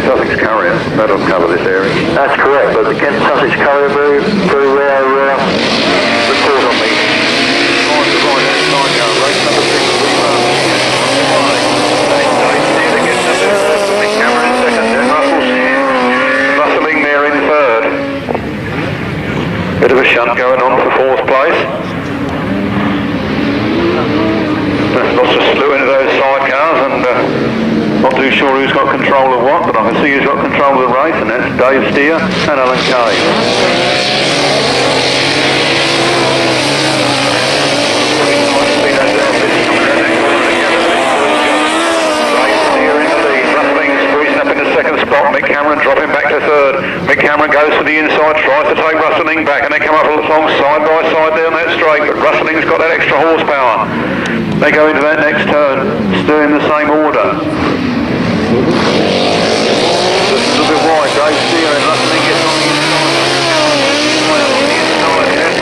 Sussex Courier, that doesn't cover this area. That's correct, but the Kent Sussex Courier very rare report on me. On the right hand side car, race number 6, Cameron in second, then Russell there in third. Bit of a shunt going on for 4th place. Lots of slew into those sidecars, and not too sure who's got control of what, but I can see who's got control of the race, and that's Dave Steer and Alan Kay. Second spot, Mick Cameron dropping back to third. Mick Cameron goes to the inside, tries to take Rustling back, and they come up along side by side down that straight, but Rustling's got that extra horsepower. They go into that next turn, still in the same order. This is a bit wide, Dave Steer and Rustling gets on the inside.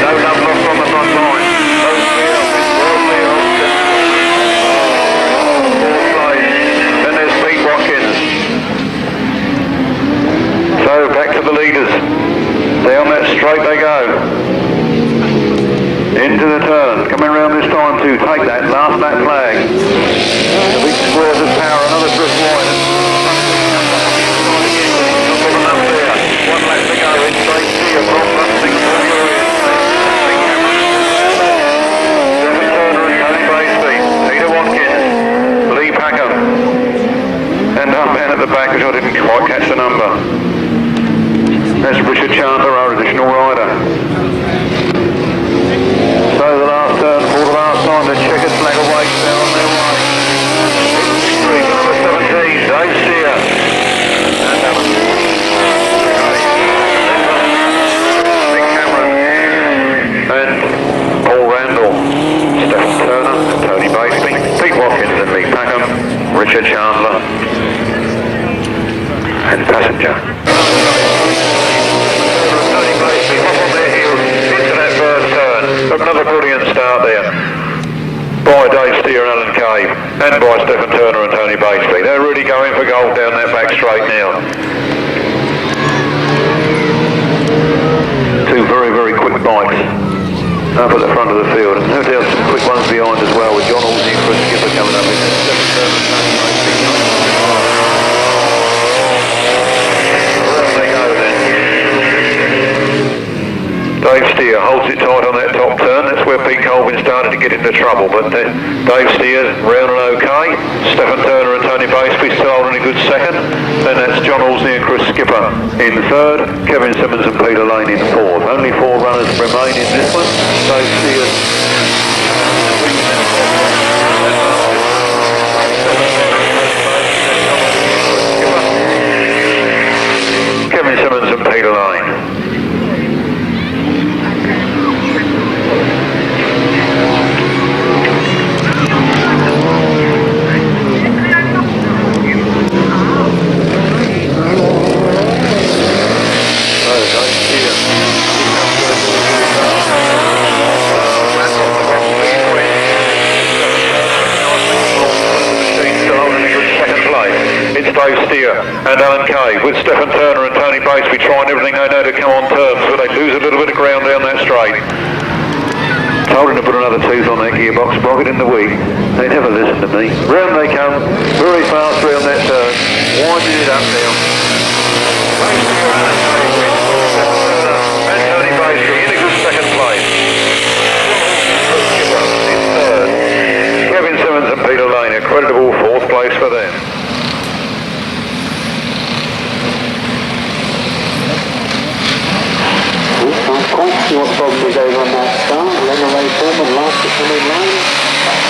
No love lost on the front line. So back to the leaders. Down that straight they go. Into the turn. Coming around this time to take that last lap flag. The big squares of power, another drift wide. One lap to go. It's straight here from Rusting to the area. Devin Turner and Tony Braceby. Peter Watkins. Lee Packham. And our man at the back, which I didn't quite catch the number. That's Richard Chandler, our additional rider. So the last turn for the last time, the checkered flag awaits there on their way. Number 17, Dave Steer. And Mick Cameron. And Paul Randall. Stephen Turner, Tony Braceby, Pete Watkins and Lee Packham, Richard Chandler. And Passenger. Another brilliant start there by Dave Steer and Alan Cave, and by Stephen Turner and Tony Braceby. They're really going for gold down that back straight now. Two very, very quick bikes up at the front of the field, and no doubt some quick ones behind as well, with John Halsey and Chris Skipper coming up in there. Stephen Turner and Tony Braceby. Dave Steer holds it tight on that top turn. That's where Pete Colvin started to get into trouble, but Dave Steer round and okay. Stephen Turner and Tony Braceby still holding a good second. Then that's John Halsey and Chris Skipper in third. Kevin Simmons and Peter Lane in fourth. Only 4 runners remain in this one. Dave Steer. Kevin Simmons and Peter Lane. It's Dave Steer and Alan Kay with Stephen Turner and Tony Braceby trying everything they know to come on terms, but they lose a little bit of ground down that straight. Told him to put another tooth on that gearbox sprocket in the week. They never listen to me. Round they come, very fast round that turn, winding it up now. And Tony Braceby in a good second place. In third. Kevin Simmons and Peter Lane, a creditable 4th place for them. Quite sure what probably goes on that start. Len Ray Foreman last to come in line.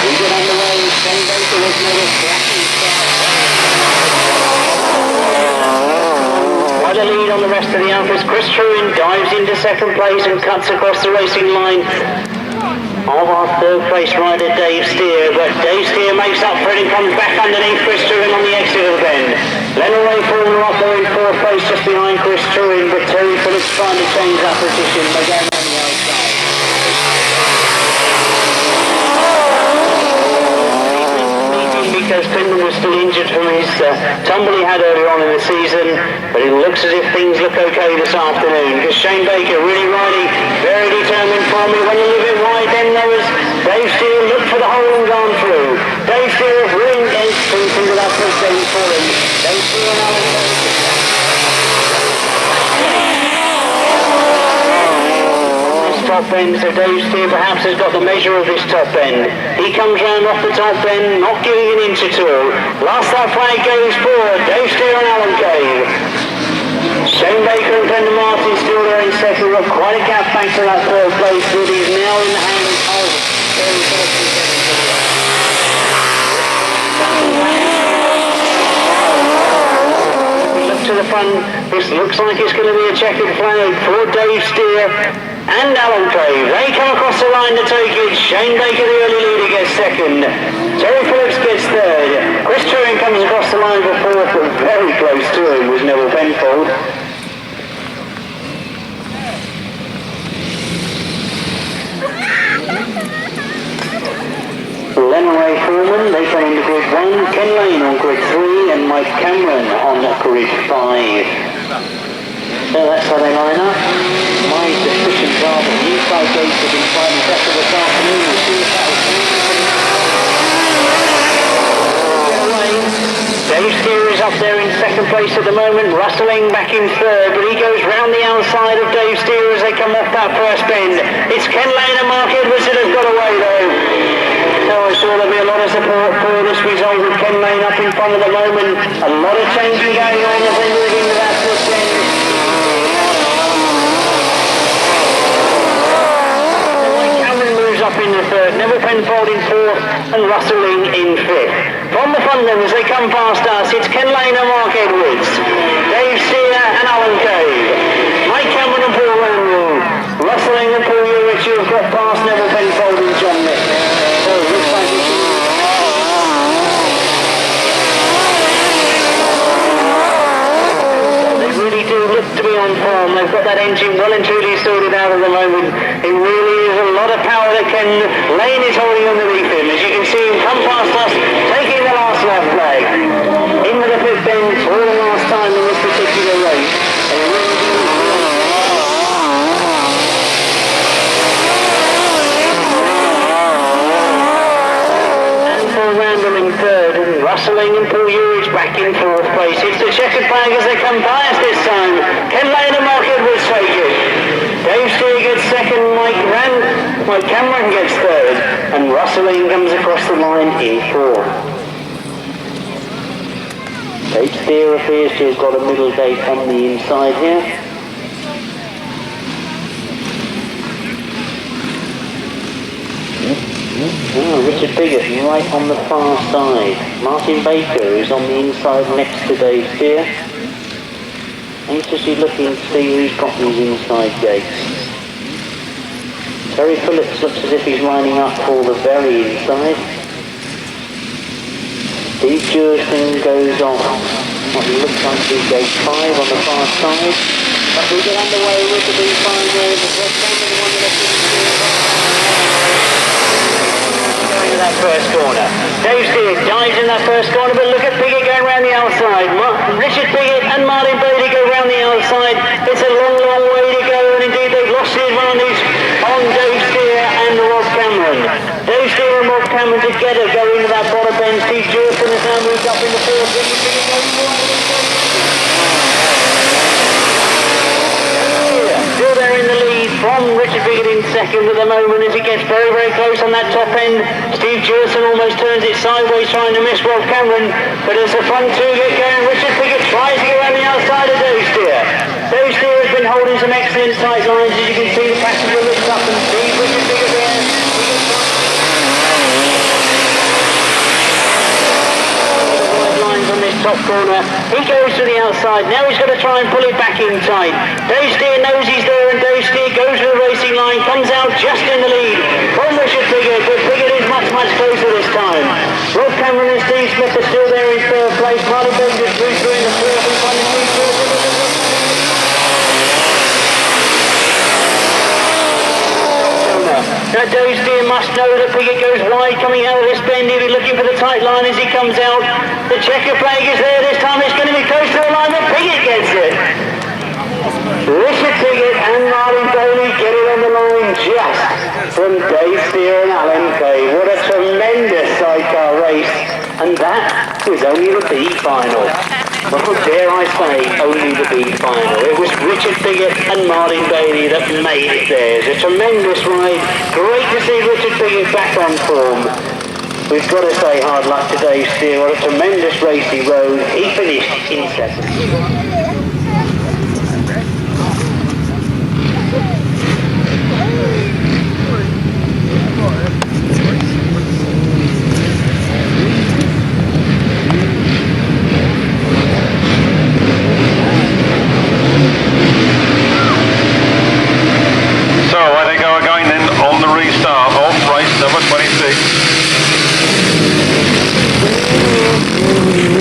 We get underway. 10 days to look at Quite a lead on the rest of the outfits. Chris Truin dives into second place and cuts across the racing line of our 3rd place rider Dave Steer, but Dave Steer makes up for it and comes back underneath Chris Truin on the exit of the bend. Len Ray Foreman up there in 4th place just behind Chris Truin, but Terry Phillips trying to change that position. They're going on the outside. says Pitman was still injured from his tumble he had earlier on in the season, but it looks as if things look okay this afternoon, because Shane Baker really riding, very determined for me. When you leave it wide, then there was Dave Steele, looked for the hole and gone through. Dave Steele really entrance into that first game for him. Dave Steele and Alan top end, so Dave Steele perhaps has got the measure of this top end. He comes round off the top end, not giving an inch at all. Last that flag goes forward, Dave Steele and Alan Cave. Shane Baker and Brendan Martin still there in second. We've got quite a gap back to that third place, but he's now in the hands of Terry Phillips. Look to the front, this looks like it's going to be a checkered flag for Dave Steele and Alan Cave. They come across the line to take it. Shane Baker, the early leader, gets second. Terry Phillips gets third. Chris Truing comes across the line for fourth, but very close to him was Neville Penfold. Len Ray Foreman, they come into grid 1, Ken Lane on grid 3, and Mike Cameron on grid 5. So that's how they line up. My suspicions are that the inside gates have been slightly better this afternoon. We'll see if that will Dave Steele is up there in second place at the moment, rustling back in third, but he goes round the outside of Dave Steele as they come off that first bend. It's Ken Lane and Mark Edwards that have got away though. So I'm sure there'll be a lot of support for this result with Ken Lane up in front at the moment. A lot of changing going on as they move into that first bend. Up in the third, Neville Penfold in fourth and Rustling in fifth. From the front then as they come past us, it's Ken Lane and Mark Edwards, Dave Steele and Alan Cave, Mike Cameron and Paul Randall, Rustling and Paul Urich, who have got past Neville Penfold and John Nick. So it looks like they really do look to be on form. They've got that engine well and truly sorted out at the moment. It really is a lot of power that Ken Lane is holding underneath him. As you can see him come past us, taking the last lap flag. Into the pit bend for the last time in this particular race. And for Randall in third, and Rustling and Paul Urich back in fourth place. It's the checkered flag as they come by us this time. Ken Lane and Mark Edwards take it. Dave Steele gets second, Mike Cameron gets third, and Rustling comes across the line in fourth. Dave Steele appears to have got a middle gate on the inside here. Oh, Richard Piggott right on the far side. Martin Baker is on the inside next to Dave Steele. Anxiously looking to see who's got these inside gates. Terry Phillips looks as if he's lining up for the very inside. Steve Dewison goes off what looks like to be gate 5 on the far side. But we get underway with the B5 there, the first time in one that going to that first corner. Dave Steele dives in that first corner, but look at Piggott going round the outside. Richard Piggott and Martin Bailey go round the outside. It's a long, long way to go, and indeed they've lost the advantage on Dave Steele and Rob Cameron. Dave Steele and Rob Cameron together go into that bottom bend. Steve Dewison has now moved up in the fourth. Still there in the lead from Richard Piggott in second at the moment as he gets very, very close on that top end. Steve Dewison almost turns it sideways trying to miss Rob Cameron, but as the front two get going, Richard Piggott tries to get around the outside of Dave Steele. Dave Steele has been holding some excellent tight lines, as you can see the passenger looks up and sees Richard Piggott there. On this top corner, he goes to the outside. Now he's got to try and pull it back in tight. Dave Steele knows he's there, and Dave Steele goes to the racing line, comes out just in the lead from Richard Piggott, but Piggott is much, much closer this time. Rob Cameron and Steve Smith are still there in third place. Martin Baker through in the fourth and finally Now Dave Steele must know that Piggott goes wide coming out of this bend. He'll be looking for the tight straight line as he comes out. The checker flag is there. This time it's going to be close to the line, but Piggott gets it. Richard Piggott and Martin Bailey get it on the line just from Dave Steer and Alan Kay. What a tremendous sidecar race. And that was only the B final. Well, dare I say, only the B final. It was Richard Piggott and Martin Bailey that made it theirs. A tremendous ride. Great to see Richard Piggott back on form. We've got to say hard luck to Dave Steer. What a tremendous race he rode. He finished in second. So away they go again then on the restart of race number 26.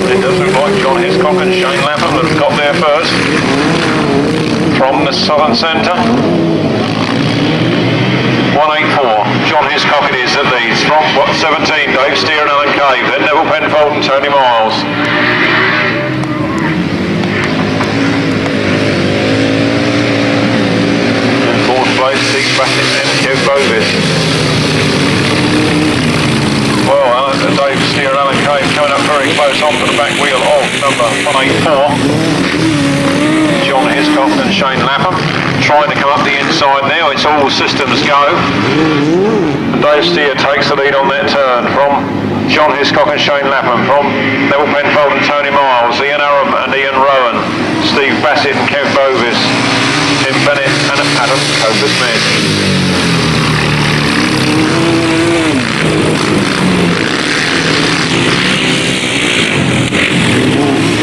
It does look like John Hiscock and Shane Lapham that have got there first from the southern centre. 184, John Hiscock it is that leads from 17, Dave Steer and Alan Cave, then Neville Penfold and Tony Miles. Steve Bassett and Kev Bovis. Well, Dave Steer and Alan Cave coming up very close onto the back wheel of number 184. John Hiscock and Shane Lapham trying to come up the inside now. It's all systems go. And Dave Steer takes the lead on that turn from John Hiscock and Shane Lapham, from Neville Penfold and Tony Miles, Ian Aram and Ian Rowan, Steve Bassett and Kev Bovis, Tim Bennett and Adam Coker-Smith.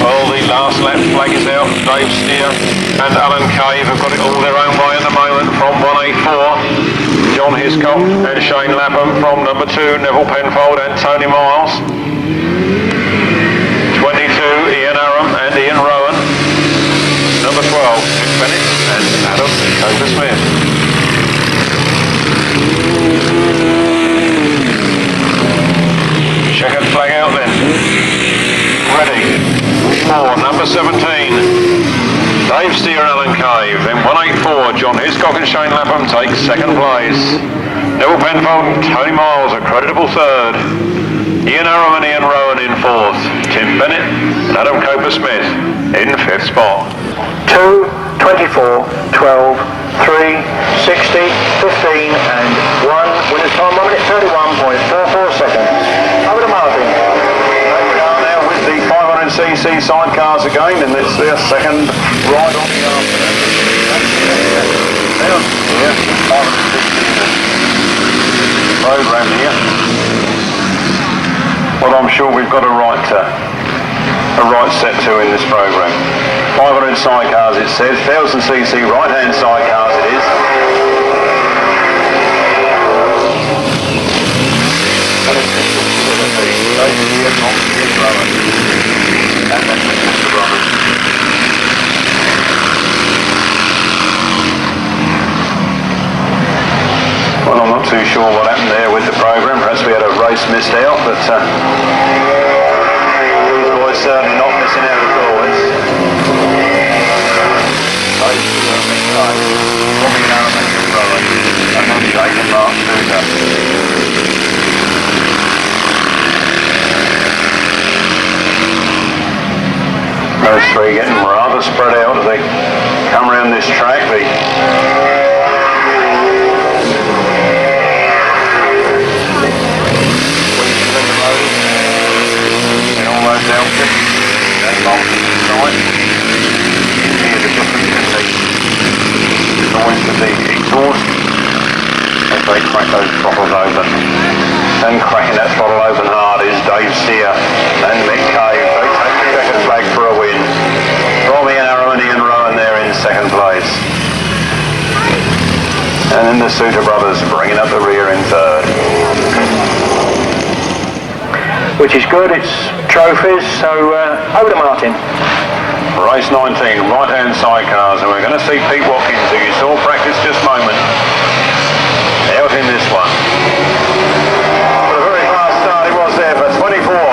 Well, the last lap flag is out. Dave Steer and Alan Cave have got it all their own way at the moment from 184. John Hiscock and Shane Lapham from number 2, Neville Penfold and Tony Miles. 22, Ian Aram and Ian Rowan. Number 12, Tim Bennett and Adam Coker-Smith. Checkered flag out then. Ready for number 17. Dave Steer and Alan Cave. Then 184, John Hiscock and Shane Lapham take second place. Neville Penfold and Tony Miles a creditable third. Ian Aram and Ian Rowan in fourth. Tim Bennett and Adam Coker-Smith in fifth spot. 2, 24, 12, 3, 60, 15 and 1. Winner's time 1 minute 31.44 seconds. Over to Martin. There we are now with the 500cc sidecars again, and it's their second ride on the afternoon. Yeah, 500cc program here. Well, I'm sure we've got a right set to in this program. 500 sidecars it says, 1000cc right hand sidecars it is. Well, I'm not too sure what happened there with the program. Perhaps we had a race missed out, but these boys certainly not missing out at all. Those three getting rather spread out as they come around this track. And all those outfits and bolts inside. Hear the difference in the noise of the exhaust as they crack those throttles open. And cracking that throttle open hard is Dave Steer and Mick Cave. They take the checkered flag for a win. From Ian Aram and Ian Rowan there in second place. And then the Super brothers bringing up the rear in third. Which is good, it's trophies, so over to Martin. Race 19, Right Hand Sidecars, and we're going to see Pete Watkins, who you saw practice just a moment, out in this one. But a very fast start it was there for 24.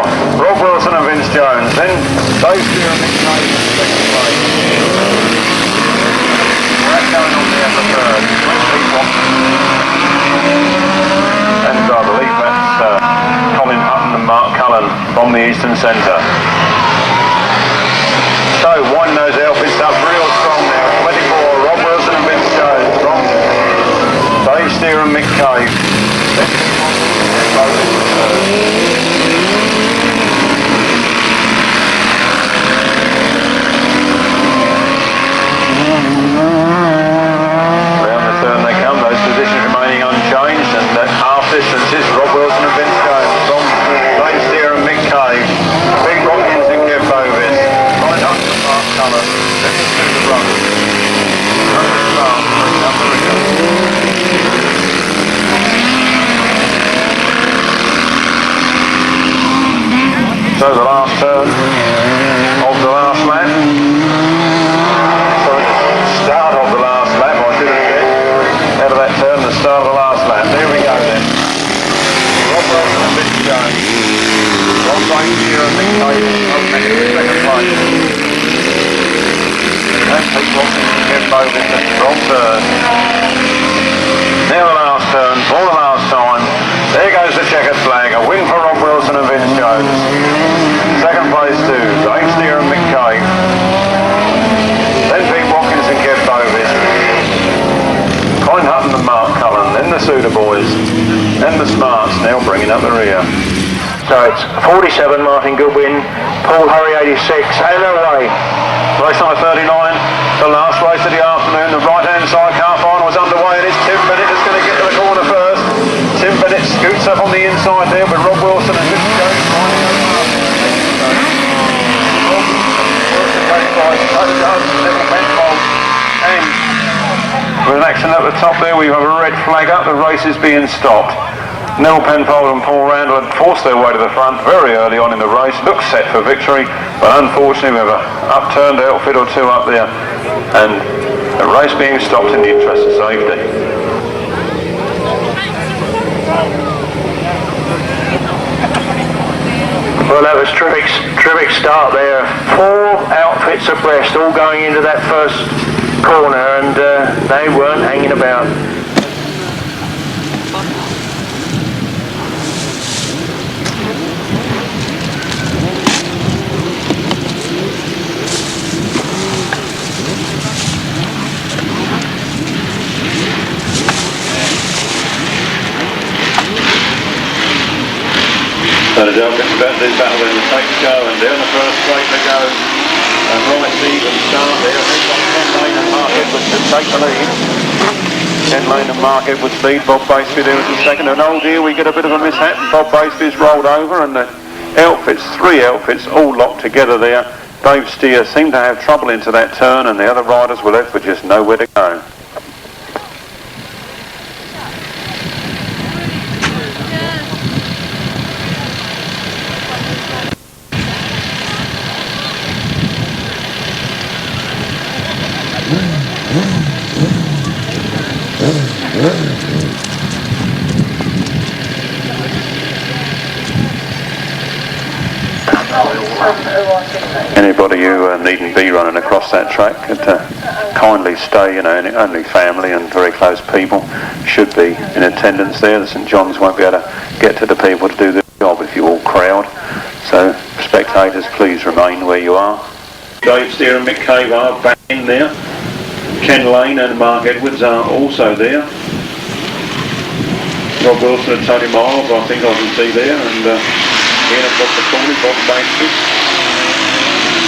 Then Dave Steer and Mick Knight in second place. That's going on there for third. And I believe that's Colin Hutton and Mark Cullen from the Eastern Centre. So, winding those outfits up real strong now. 24, Rob Wilson and Vince Jones from Dave Steer and Mick Cave. Round the turn they come, those positions remaining unchanged, and that half distance is Rob Wilson and Vince Jones from Dave Steer and Mick Cave. Big Watkins and Kev Bovis. Right up to Mark Cullen. Then to the Brothers. So the last turn of the last lap. So the start of the last lap, I should have said. Out of that turn, the start of the last lap. There we go then. Rob Wilson and Vince Jones. Rob Right here and Mick Cave in second place. And Pete Watson and Kev Bovis from third. Now the last turn for the last time. There goes the checkered flag. A win for Rob Wilson and Vince Jones. Second place to Dave Steer and Mick Cave. Then Pete Watkins and Kev Bovis. Colin Hutton and Mark Cullen. Then the Suda boys. Then the Smarts now bringing up the rear. So it's 47 Martin Goodwin, Paul Hurry 86, and away. Race number 39, the last race of the afternoon. The Right Hand Sidecar final is underway, and it's Tim Bennett that's going to get to the corner first. Tim Bennett scoots up on the inside there with Rob Wilson and Vince Jones flying over. Neville Penfold, and with an accident at the top there, we have a red flag up. The race is being stopped. Neville Penfold and Paul Randall had forced their way to the front very early on in the race, looked set for victory, but unfortunately we have an upturned outfit or two up there, and the race being stopped in the interest of safety. Well, that was terrific start there. 4 outfits abreast, all going into that first corner, and they weren't hanging about. So the Delphins about to do battle in the takes go, and down the first straight they go. And right even start there. I think Ken Lane and Mark Edwards should take the lead. Ken Lane and Mark Edwards lead. Bob Baseby there was the second. And oh dear, we get a bit of a mishap. Bob Baseby's rolled over, and the outfits, 3 outfits, all locked together there. Dave Steer seemed to have trouble into that turn, and the other riders were left with just nowhere to go. Anybody who needn't be running across that track could kindly stay, only family and very close people should be in attendance there. The St John's won't be able to get to the people to do the job if you all crowd. So spectators, please remain where you are. Dave Steer and Mick Cave are back in there. Ken Lane and Mark Edwards are also there. Rob Wilson and Tony Miles, I think I can see there, and Ian and Bob McCormick, Bob Baseby,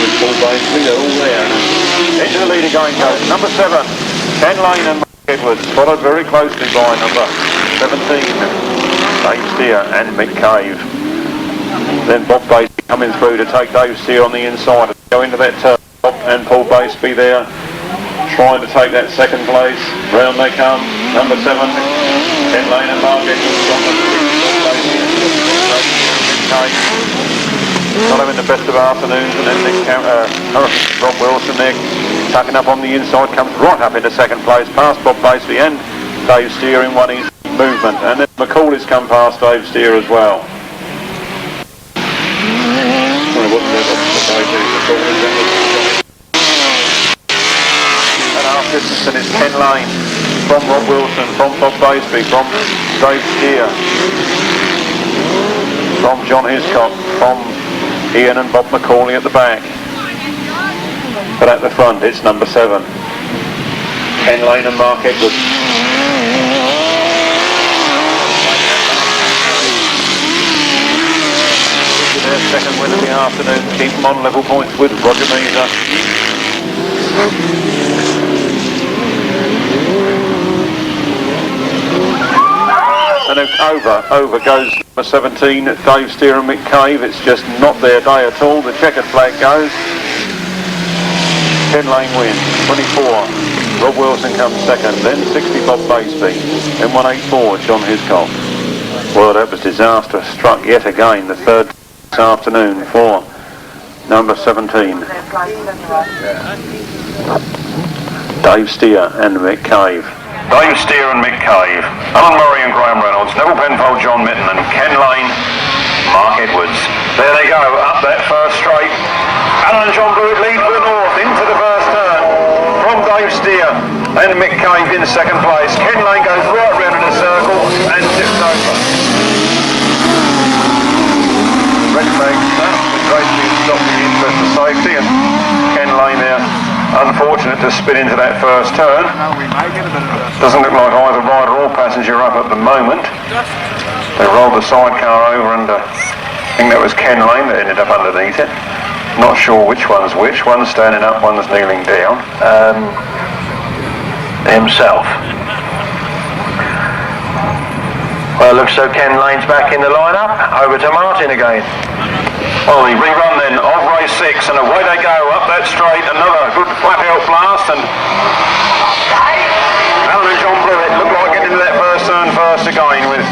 with Paul Baseby, they're all there. Into the leader going goes number 7, Ken Lane and Mark Edwards, followed very closely by number 17, Dave Steer and Mick Cave. Then Bob Baseby coming through to take Dave Steer on the inside and go into that turn. Bob and Paul Baseby there, trying to take that second place. Round they come, number 7, Ken Lane and Mark Edwards on the not having the best of afternoons, and then Rob Wilson there tucking up on the inside, comes right up into second place, past Bob Baseby and Dave Steer in one easy movement, and then McCauley's come past Dave Steer as well. Ken Lane, from Rob Wilson, from Bob Baseby, from Dave Steer, from John Hiscock, from Ian and Bob McCauley at the back. But at the front it's number 7, Ken Lane and Mark Edwards. Their second win of the afternoon, keep them on level points with Roger Measor. And over goes number 17, Dave Steer and Mick Cave. It's just not their day at all. The checkered flag goes. Ken Lane wins, 24. Rob Wilson comes second, then 60 Bob Baseby, then 184 John Hiscock. Well, that was disastrous. Struck yet again, the third this afternoon for number 17. Dave Steer and Mick Cave. Dave Steer and Mick Cave, Alan Murray and Graham Reynolds, Neville Penfold, John Mitton and Ken Lane, Mark Edwards. There they go, up that first straight. Alan and John Blewitt lead for the north into the first turn. From Dave Steer and Mick Cave in second place. Ken Lane goes right round in a circle and tips over. Red flag with Dave Steer stopping the interest of safety, and Ken Lane there unfortunate to spin into that first turn. Doesn't look like either rider or passenger up at the moment. They rolled the sidecar over and I think that was Ken Lane that ended up underneath it. Not sure which one's which. One's standing up, one's kneeling down. Himself. Well, it looks so Ken Lane's back in the lineup. Over to Martin again. Well, the rerun then of race 6, and away they go up that straight. Another good flat out blast, and Alan and John Blewitt look like getting into that first turn first again with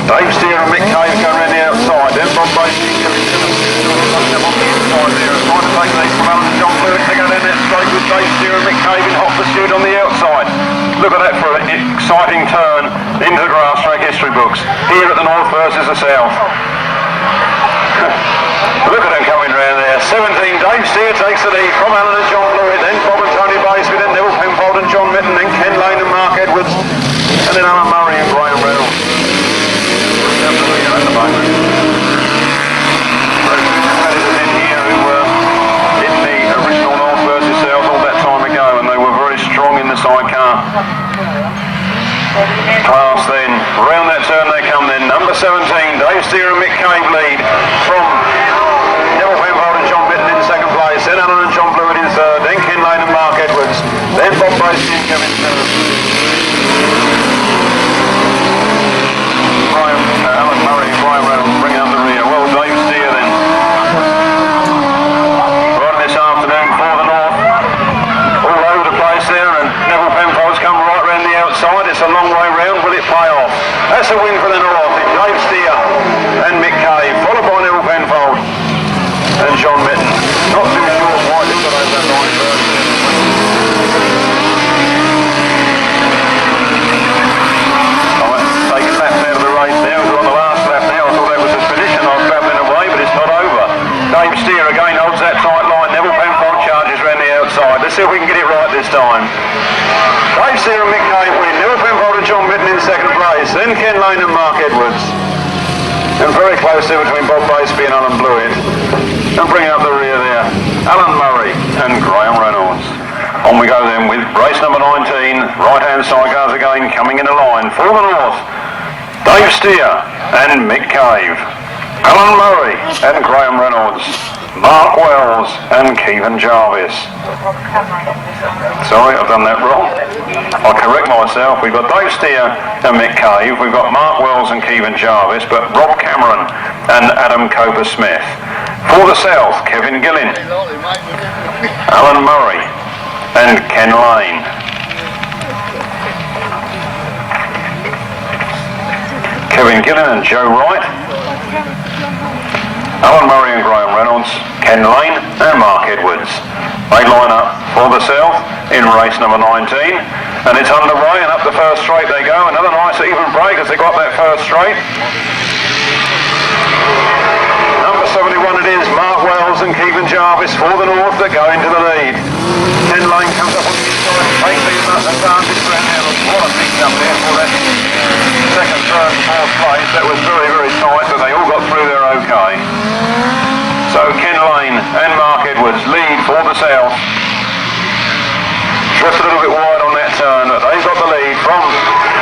Dave Steer and Mick Cave going around the outside. Then Bob Baseby coming to the inside there and trying to take these from Alan and John Blewitt. They go down that straight with Dave Steer and Mick Cave in hot pursuit on the outside. Look at that for an exciting turn into the GRASSTRACK history books. Here at the north versus the south. Look at them coming round there. 17, Dave Steer takes the lead from Alan and John Blewitt, then Bob and Tony Baseby, then Neville Penfold and John Mitton, then Ken Lane and Mark Edwards, and then Alan Murray and Graham Reynolds. At the moment. Competitors in here who were in the original north versus south all that time ago, and they were very strong in the sidecar. Class then, round that turn they come then, number 17, Dave Steer and Mick Cave lead from Neville Penfold and John Mitton in second place, then Alan and John Blewitt in third, then Ken Lane and Mark Edwards, then Bob Baseby and Kevin Phillips. Alan Murray and Brian Reynolds bringing up the rear. Well, Dave Steer then. Right this afternoon for the north. All over the place there, and Neville Penfold's come right round the outside. It's a long way round. Will it pay off? That's a win for the north. It's Dave Steer and Mick Cave, followed by Neville Penfold and John Mitton. Not too sure why they've got over that line first. Taking laps out of the race now. We're on the last lap now. I thought that was a finish and I was battling away, but it's not over. Dave Steer again holds that tight line. Neville Penfold charges around the outside. Let's see if we can get it right this time. Dave Steer and Mick Cave win. Neville Penfold and John Mitton in second place. Then Ken Lane and Mark Edwards. And very close there between Bob Baseby and Alan Blewitt. And bringing up the rear there, Alan Murray and Graham Reynolds. On we go then with race number 19, Right Hand Sidecars again coming in a line for the north. Dave Steer and Mick Cave, Alan Murray and Graham Reynolds, Mark Wells and Kevin Jarvis. Sorry, I've done that wrong. I'll correct myself. We've got Dave Steer and Mick Cave, we've got Mark Wells and Kevin Jarvis, but Rob Cameron and Adam Coper-Smith. For the south, Kevin Gillin, Alan Murray and Ken Lane. Kevin Gillin and Joe Wright, Alan Murray and Graham Reynolds, Ken Lane and Mark Edwards. They line up for the south in race number 19, and it's underway and up the first straight they go. Another nice even break as they got that first straight. Number 71 it is, Mark Wells and Kevin Jarvis for the north that go into the lead. Ken Lane comes up on the inside, takes these up and race that was very, very tight, but they all got through there okay. So Ken Lane and Mark Edwards lead for the south. Drifted a little bit wide on that turn, but they've got the lead from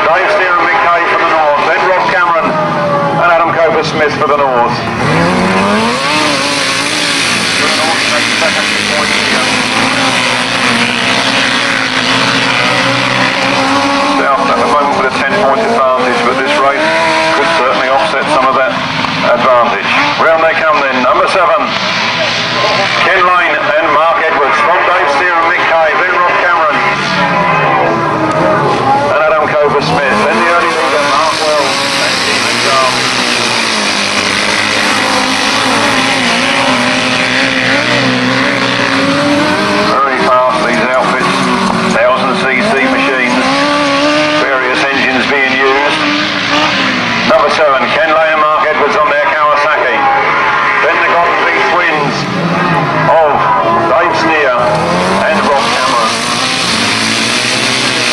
Dave Steer and Mick Kay for the north, then Rob Cameron and Adam Coper-Smith for the north. South at the moment with a 10-point advantage, but this race could certainly offset some of that advantage. Round they come then, number 7, Ken Lane and Mark Edwards from Dave Steer and Mick Kay, then Rob Cameron and Adam Coper-Smith, then the early leader Mark Wells and Stephen Jarvis. Very fast these outfits, 1000cc machines, various engines being used. Number 7, Ken Lane and Mark Edwards on their Kawasaki. Then the Golden V twins of Dave Steer and Rob Cameron.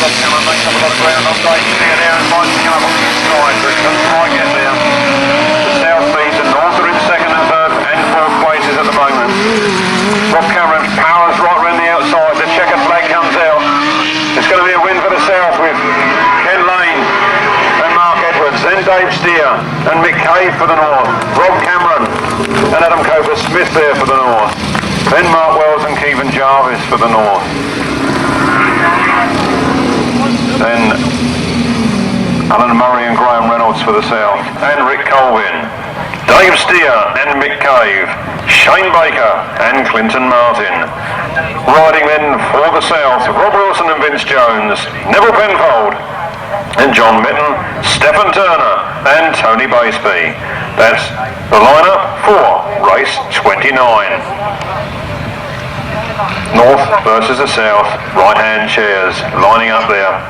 Rob Cameron makes up a lot of ground on Dave Steer there and finds to come up on the inside, but doesn't quite get there. The south leads and north are in 2nd and 3rd and 4th places at the moment. Rob Cameron powers right around the outside, the checkered flag comes out. It's going to be a win for the south with Ken Lane and Mark Edwards, then Dave Steer and Mick Kay for the north, Rob Cameron and Adam Coper-Smith there for the north, then Mark Wells and Stephen Jarvis for the north, then Alan Murray and Graham Reynolds for the south, and Rick Colvin, Dave Steer and Mick Cave, Shane Baker and Clinton Martin. Riding then for the south, Rob Wilson and Vince Jones, Neville Penfold and John Mitten, Stephen Turner and Tony Baseby. That's the lineup for race 29. North versus the south, right hand chairs lining up there,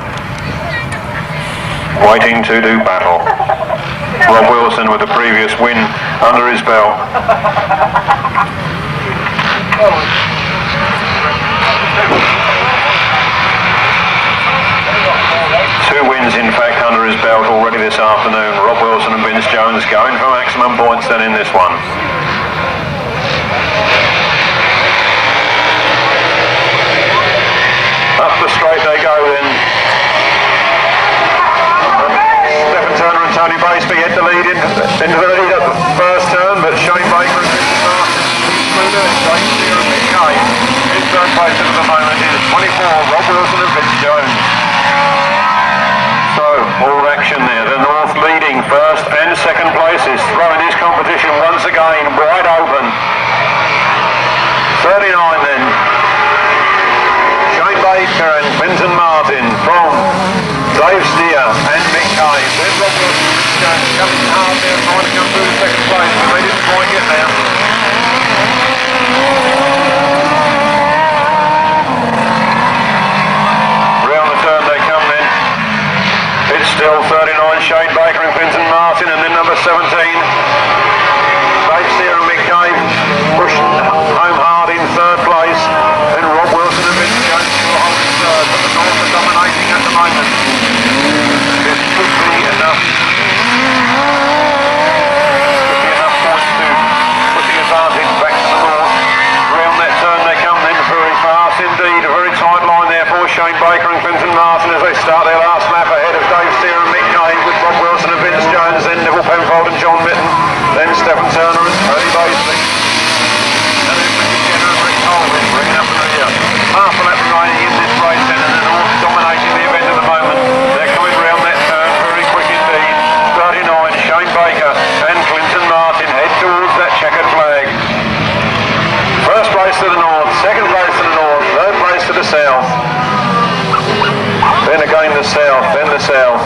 waiting to do battle. Rob Wilson with the previous win under his belt. 2 wins in fact under his belt already this afternoon. Rob Wilson and Vince Jones going for maximum points then in this one. Up the straight they go then. Stephen Turner and Tony Baseby had the lead into the lead at the first turn, but Shane Baker and Clinton Martin through there. Dave Steer and Mick Kay in 3rd place at the moment is 24, Rob Wilson and Vince Jones. So, all action there. The north leading 1st and 2nd places, throwing this competition once again wide open. 39 then. Shane Baker and Clinton Martin from Dave Steer and Mick Kay. Then Rob Wilson coming hard there, trying to come through the 2nd place, but they didn't quite get there. Round the turn they come then. It's still 39, Shane Baker and Clinton Martin, and then number 17, Dave Steer and Mick Kay pushing home hard in 3rd place. Then Rob Wilson and Vince Jones will hold in 3rd, but the North are dominating at the moment. This could be enough. Points to put the advantage back to the North. Round that turn they come then, very fast indeed. A very tight line there for Shane Baker and Clinton Martin as they start their last lap ahead of Dave Steer and Mick Kay with Rob Wilson and Vince Jones, then Neville Penfold and John Mitten, then Stephen Turner and Tony Baseby. And then Rick Colvin bringing up the rear. Half a lap remaining in this race then, and the North dominating the event at the moment. They're coming round that turn very quick indeed. 39, Shane Baker and Clinton Martin head towards that checkered flag. 1st place to the north, 2nd place to the north, 3rd place to the south. Then again the south, then the south.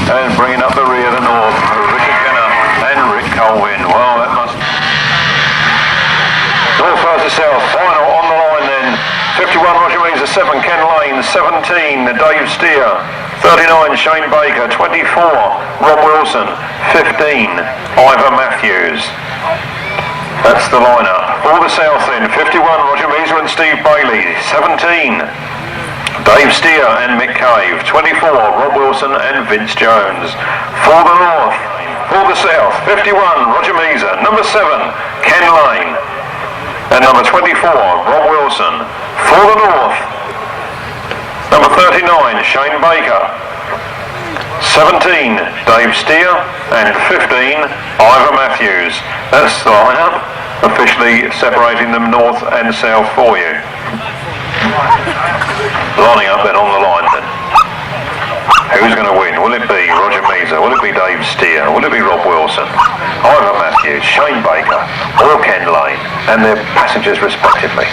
And bringing up the rear, the north, Richard Kenner and Rick Colvin. Well, that must... North versus south, final on the line then. 51, Roger Measor, 7, Ken Lane, 17, Dave Steer, 39, Shane Baker, 24, Rob Wilson, 15, Ivor Matthews. That's the lineup. For the south then, 51, Roger Measor and Steve Bailey, 17, Dave Steer and Mick Cave. 24, Rob Wilson and Vince Jones. For the north, for the south, 51, Roger Measor. Number 7, Ken Lane. And number 24, Rob Wilson. For the north, number 39, Shane Baker. 17, Dave Steer. And 15, Ivor Matthews. That's the lineup, officially separating them north and south for you. Lining up then on the line then. Who's going to win? Will it be Roger Measor? Will it be Dave Steer? Will it be Rob Wilson? Ivor Matthews, Shane Baker, or Ken Lane, and their passengers respectively?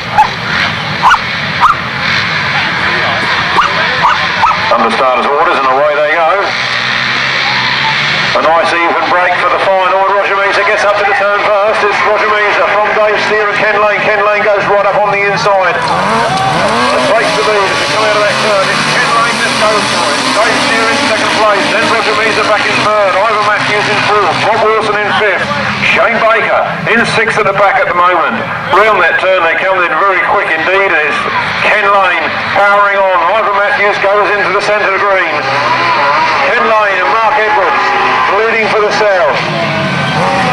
Under starters' orders and away they go. A nice even break for the final, and Roger Measor gets up to the turn first. It's Roger Measor from Dave Steer and Ken Lane. Ken Lane goes right up on the inside. It breaks the lead as they come out of that turn. It's Ken Lane that goes for it. Dave Steer in second place, then Roger Measor back in third. Ivor Matthews in fourth. Rob Wilson in fifth. Shane Baker in sixth at the back at the moment. Round that turn they come in very quick indeed. It's Ken Lane powering on. Ivor Matthews goes into the centre green. Ken Lane and Mark Edwards leading for the south.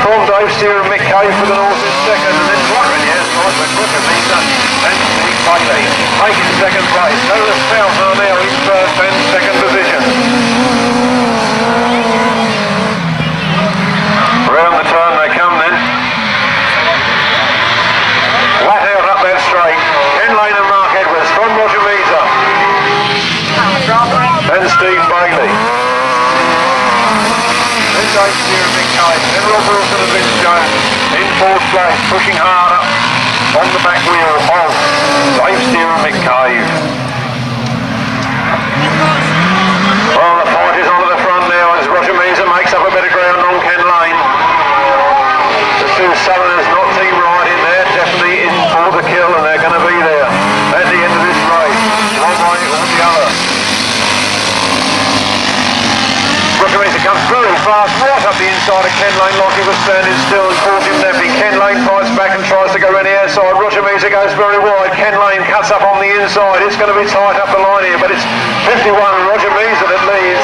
From Dave Steer and Mick Cave for the north in second, and then Roger, yes, Roger Measor and Steve Bailey taking second place. So the south are now in first and second position. Round the turn they come then. Flat out up that straight. Ken Lane and Mark Edwards from Roger Measor and Steve Bailey. Dave Steer and Mick Cave, then Rob Wilson and Vince Jones in fourth place, pushing hard up on the back wheel of Dave Steer and Mick Cave. Well, the fight is on to the front now as Roger Measor makes up a bit of ground on Ken Lane. The two Southerners not team right in there, definitely in for the kill, and they're going to be there at the end of this race, one way or the other. Roger Measor comes very fast, right up the inside of Ken Lane like he was standing still and caught him napping. Ken Lane fights back and tries to go around the outside. Roger Measor goes very wide. Ken Lane cuts up on the inside. It's going to be tight up the line here, but it's 51 Roger Measor that leads.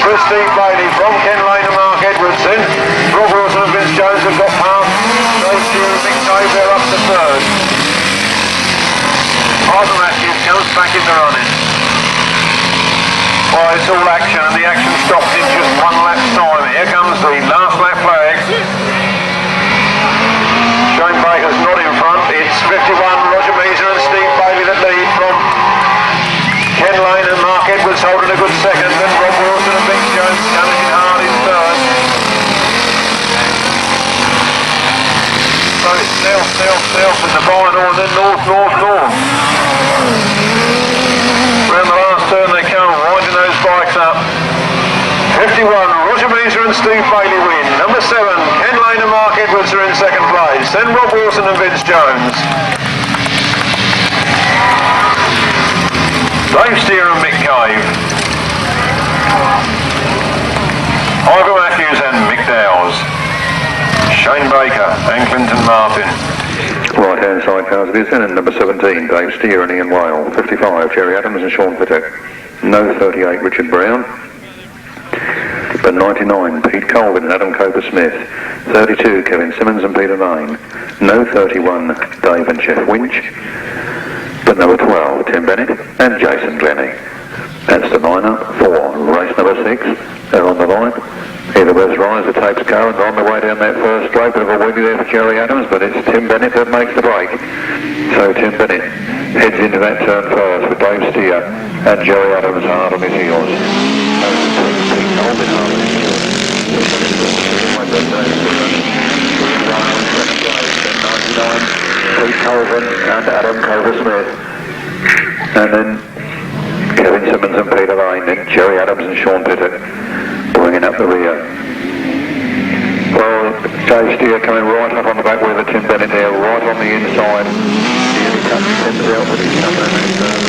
Chris Steve Bailey from Ken Lane and Mark Edwards. Then Rob Wilson and Vince Jones have got past. Dave Steer and Mick Cave, they're up to third. Ivor Matthews comes back in the running. Well, it's all action, and the action stops in just one lap's time. Here comes the last lap flag. Shane Baker's not in front. It's 51 Roger Measor and Steve Bailey that lead from Ken Lane and Mark Edwards holding a good second. Then Rob Wilson and Vince Jones coming in hard in third. So it's south, south, south in the final, and then north, north, north. Round the last turn they come, winding those bikes up. 51, Roger Measor and Steve Bailey win. Number 7, Ken Lane and Mark Edwards are in second place. Then Rob Wilson and Vince Jones. Dave Steer and Mick Cave. Ivor Matthews and Mick Dowes. Shane Baker and Clinton Martin. Right Hand Sidecars it is then, and number 17, Dave Steer and Ian Whale. 55, Jerry Adams and Sean Piggott. No 38, Richard Brown. But 99, Pete Colvin and Adam Coper-Smith. 32, Kevin Simmons and Peter Lane. No 31, Dave and Jeff Winch. But number 12, Tim Bennett and Jason Glennie. That's the lineup for race number 6. They're on the line. Either West Rise, the tapes car, and on the way down that first straight, bit of a wheelie there for Jerry Adams, but it's Tim Bennett that makes the break. So Tim Bennett heads into that turn first with Dave Steer and Jerry Adams hard on his heels. Pete Colvin and Adam Cover-Smith. And then Kevin Simmons and Peter Lane, then Jerry Adams and Sean Piggott bringing up the rear. Well, Dave Steer coming right up on the back with Tim Bennett there, right on the inside. Here he comes, Tim Bennett, but he's coming in there.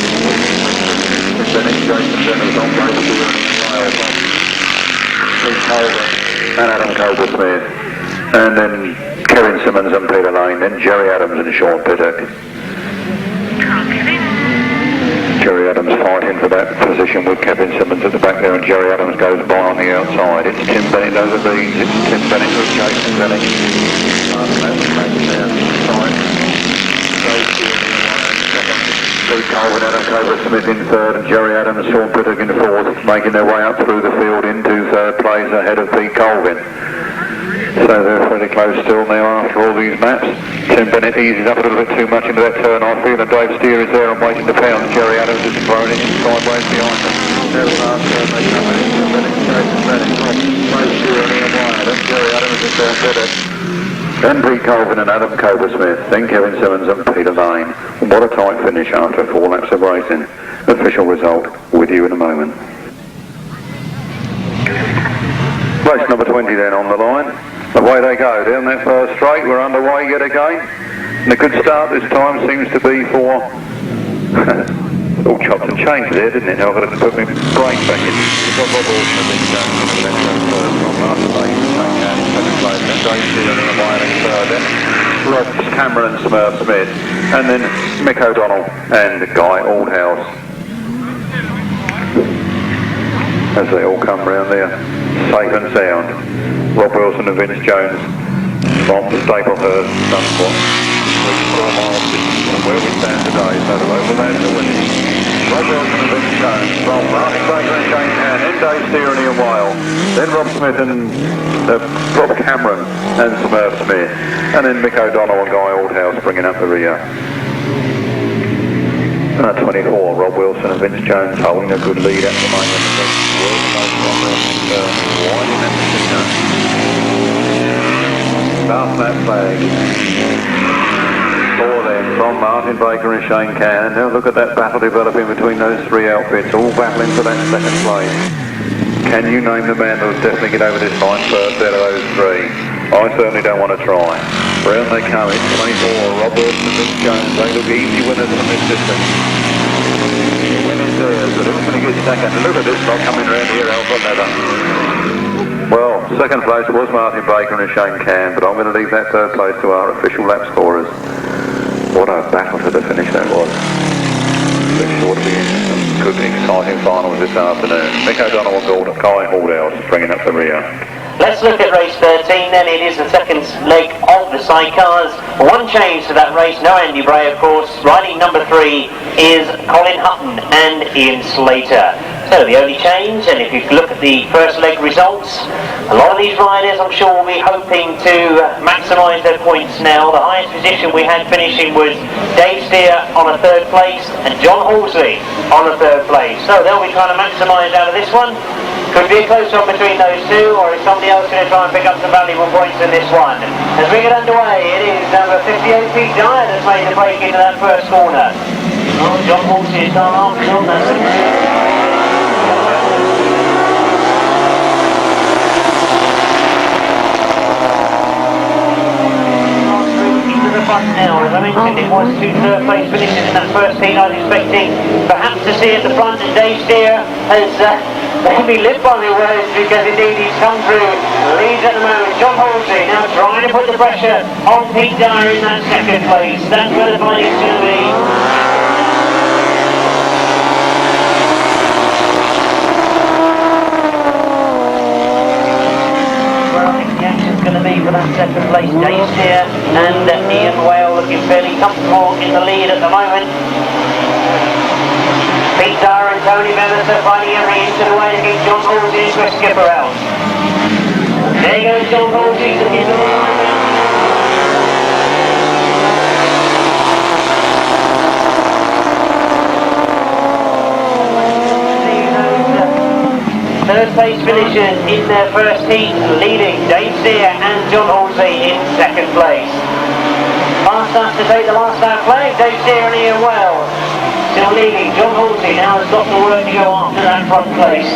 Tim Bennett, Jason Bennett on Dave Steer and Pete Colvin and Adam Cover-Smith. And then Kevin Simmons and Peter Lane, then Jerry Adams and Sean Piggott. Jerry Adams fighting position with Kevin Simmons at the back there, and Jerry Adams goes by on the outside. It's Tim Bennett over beans. It's Tim Bennett with Jason Bennett. Pete Colvin, Adam Cobra Smith in third, and Jerry Adams, Sean Pittock in fourth, making their way up through the field into third place ahead of Pete Colvin. So they're fairly close still now after all these maps. Tim Bennett eases up a little bit too much into that turn, I feel, and Dave Steer is there and waiting to pounce. Jerry Adams is thrown in sideways behind them. Their last turn, they come in. Tim Bennett, Jason Bennett, Dave Steer and Ian Wyatt, and Jerry Adams is there better. Then Pete Colvin and Adam Cobra Smith, then Kevin Simmons and Peter Lane. What a tight finish after 4 laps of racing. Official result with you in a moment. Race number 20 then on the line. Away they go, down that first straight, we're underway yet again. And a good start this time seems to be for... all chopped and changed there, didn't it? Now I've got to put my brain back in. We've got Rob Wilson and then going to the left hand first from after they take out in second place. Then Dave Steer and Ian Wyatt in third. Then Rod Cameron and Smurf Smith. And then Mick O'Donnell and Guy Aldhouse. As they all come round there, safe and sound. Rob Wilson and Vince Jones from Staplehurst, Dunspot. 3 miles from where we stand today, so the local lads are winning. Rob Wilson and Vince Jones from Martin Baker and Shane Cann, then Dave Steer and Ian Whale, then Rob Smith and Rob Cameron and Smurf Smith, and then Mick O'Donnell and Guy Aldhouse bringing up the rear. 24, Rob Wilson and Vince Jones holding a good lead at the moment. Start that flag. 4 then from Martin Baker and Shane Cann. Now look at that battle developing between those 3 outfits, all battling for that second place. Can you name the man that will definitely get over this line first out of those 3? I certainly don't want to try. Round they come, it's 24, Rob Wilson and Vince Jones. They look easy winners from this distance. Winners there, but who's going to get second? Look at this lot coming round here, Alpha Leather. Well, second place was Martin Baker and Shane Cann, but I'm going to leave that third place to our official lap scorers. What a battle to the finish that was. Looks sure to be some good, exciting finals this afternoon. Mick O'Donnell and Guy Aldhouse bringing up the rear. Let's look at race 13 then. It is the second leg of the sidecars. One change to that race, no Andy Bray of course. Riding number 3 is Colin Hutton and Ian Slater. So the only change, and if you look at the first leg results, a lot of these riders I'm sure will be hoping to maximise their points now. The highest position we had finishing was Dave Steer on a 3rd place and John Halsey on a 3rd place. So they'll be trying to maximise out of this one. Could be a close one between those 2, or is somebody else going to try and pick up some valuable points in this one? As we get underway, it is number 58, Pete Dyer, that's made the break into that first corner. Oh, John Halsey is on after John, that's it. Now, as I mentioned, it was 2 third place finishes in that first heat. I was expecting perhaps to see at the front, and Dave Steer has maybe lived by the words, because indeed he's come through, leads at the moment. John Halsey now trying to put the pressure on Pete Dyer in that 2nd place. That's where the fight is going to be. Going to be for that 2nd place, Dave Steer and Ian Whale looking fairly comfortable in the lead at the moment. Pete Dyer and Tony Measor finding every inch of the way to keep John Halsey and Chris Skipper out. There goes John Halsey to the end of the line. Third place finishers in their first heat, leading Dave Steer and John Halsey in 2nd place. Fast enough to take the last lap flag, Dave Steer and Ian Whale still leading. John Halsey now has got the work to go after that front place.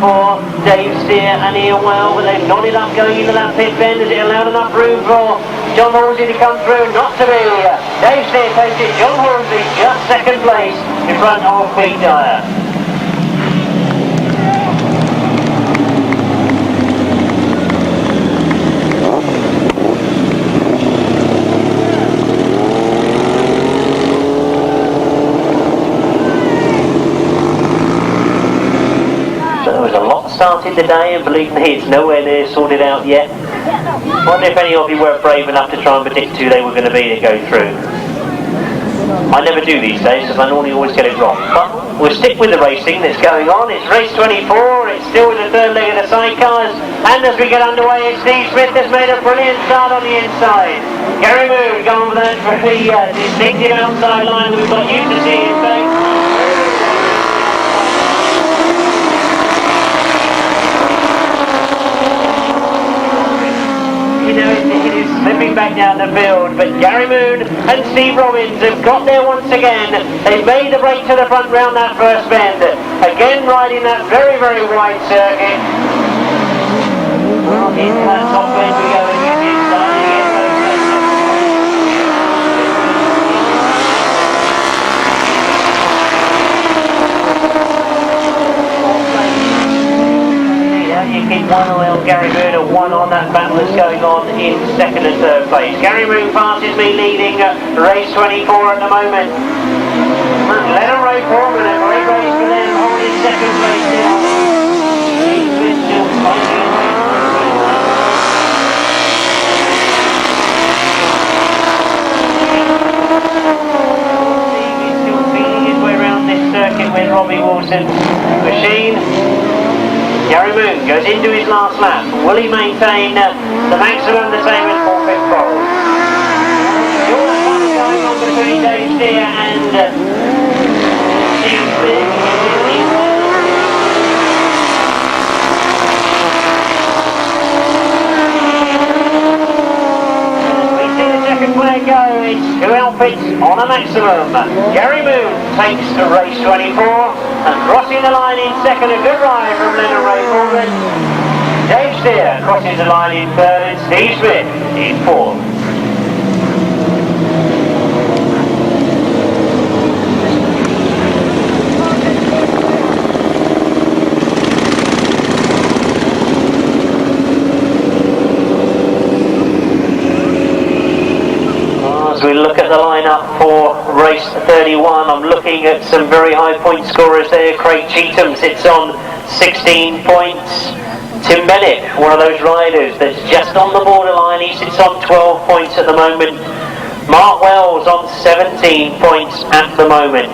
For Dave Steer and Ian Whale, but they've nodded up going into that pit bend. Has it allowed enough room for John Halsey to come through? Not to be. Dave Steer takes it. John Halsey just 2nd place in front of Pete Dyer. started the day, and believe me, it's nowhere near sorted out yet. I wonder if any of you were brave enough to try and predict who they were going to be to go through. I never do these days, because I normally always get it wrong. But we'll stick with the racing that's going on. It's race 24, it's still with the third leg of the sidecars, and as we get underway, it's Steve Smith has made a brilliant start on the inside. Gary Moon going for that very distinctive outside line that we've got used to seeing today. You know, it is slipping back down the field, but Gary Moon and Steve Robbins have got there once again. They've made the break to the front round that first bend. Again riding that very, very wide circuit. Well, into that top bend we go again. It's starting to get those. You keep one eye on Gary Moon and one on that battle that's going on in second and third place. Gary Moon passes me leading race 24 at the moment. Len Ray Foreman, a great race for them, holding second place now. He's still fighting. He's still feeling his way around this circuit with Robbie Wilson's machine. Gary Moon goes into his last lap. Will he maintain the maximum the same as Paul Pitman? All that fun going on between Dave Dyer and Steve Smith. We see the second flag go. It's two outfits on a maximum. Gary Moon takes to race 24. And crossing the line in second, a good ride from Len Ray Foreman. Dave Dyer crosses the line in third, and Steve Smith in fourth. As we look at the lineup for race 31, I'm looking at some very high point scorers there. Craig Cheatham sits on 16 points. Tim Bennett, one of those riders that's just on the borderline, he sits on 12 points at the moment. Mark Wells on 17 points at the moment.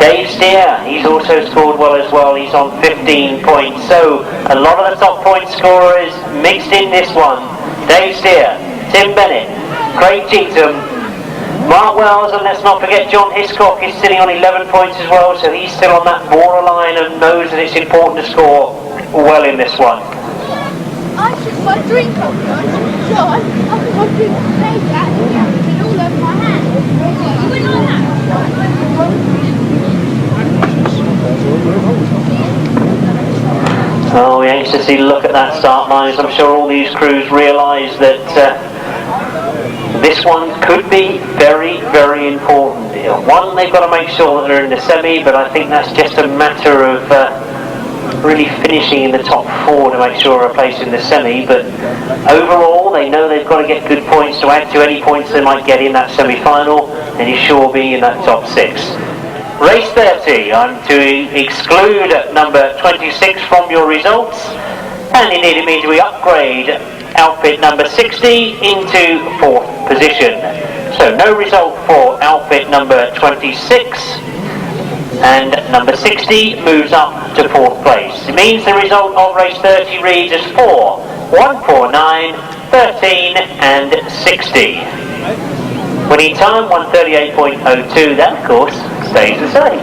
Dave Dyer, he's also scored well as well, he's on 15 points. So a lot of the top point scorers mixed in this one. Dave Dyer, Tim Bennett, Craig Cheatham, Mark Wells, and let's not forget John Hiscock is sitting on 11 points as well, so he's still on that borderline and knows that it's important to score well in this one. I took my drink off, so I put my drink later out and it all over my hand. You went like that? Oh, we anxiously look at that start line. I'm sure all these crews realise that this one could be very, very important. One, they've got to make sure that they're in the semi, but I think that's just a matter of really finishing in the top four to make sure they're placed in the semi. But overall, they know they've got to get good points to add to any points they might get in that semi-final, and you're sure being in that top six. Race 30, I'm to exclude number 26 from your results, and indeed it means we upgrade outfit number 60 into 4th position. So no result for outfit number 26, and number 60 moves up to 4th place. It means the result of race 30 reads as 4, 1, 4, 9, 13 and 60. Winning time 1:38.02, that of course stays the same.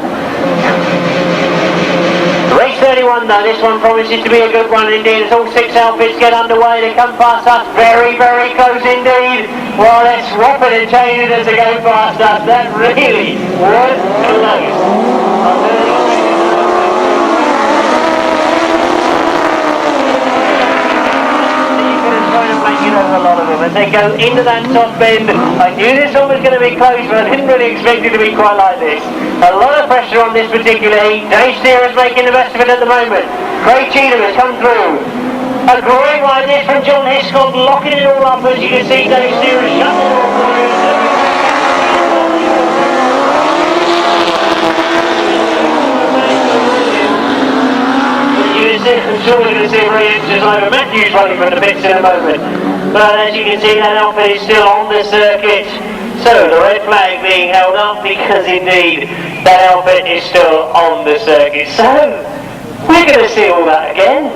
Race 31 though, this one promises to be a good one indeed as all 6 outfits get underway. They come past us very, very close indeed. Well, they're swapping and changing as they go past us. That really was close. A lot of them, as they go into that top bend. I knew this one was going to be close, but I didn't really expect it to be quite like this. A lot of pressure on this particular heat. Dave Dyer is making the best of it at the moment. Craig Cheatham has come through. A great ride this from John Hiscock, locking it all up as you can see. Dave Dyer has shut it all through. I'm sure we're going to see a very anxious Ivor Matthews running from the pits in a moment. But as you can see, that outfit is still on the circuit. So the red flag being held up because indeed that outfit is still on the circuit. So we're going to see all that again.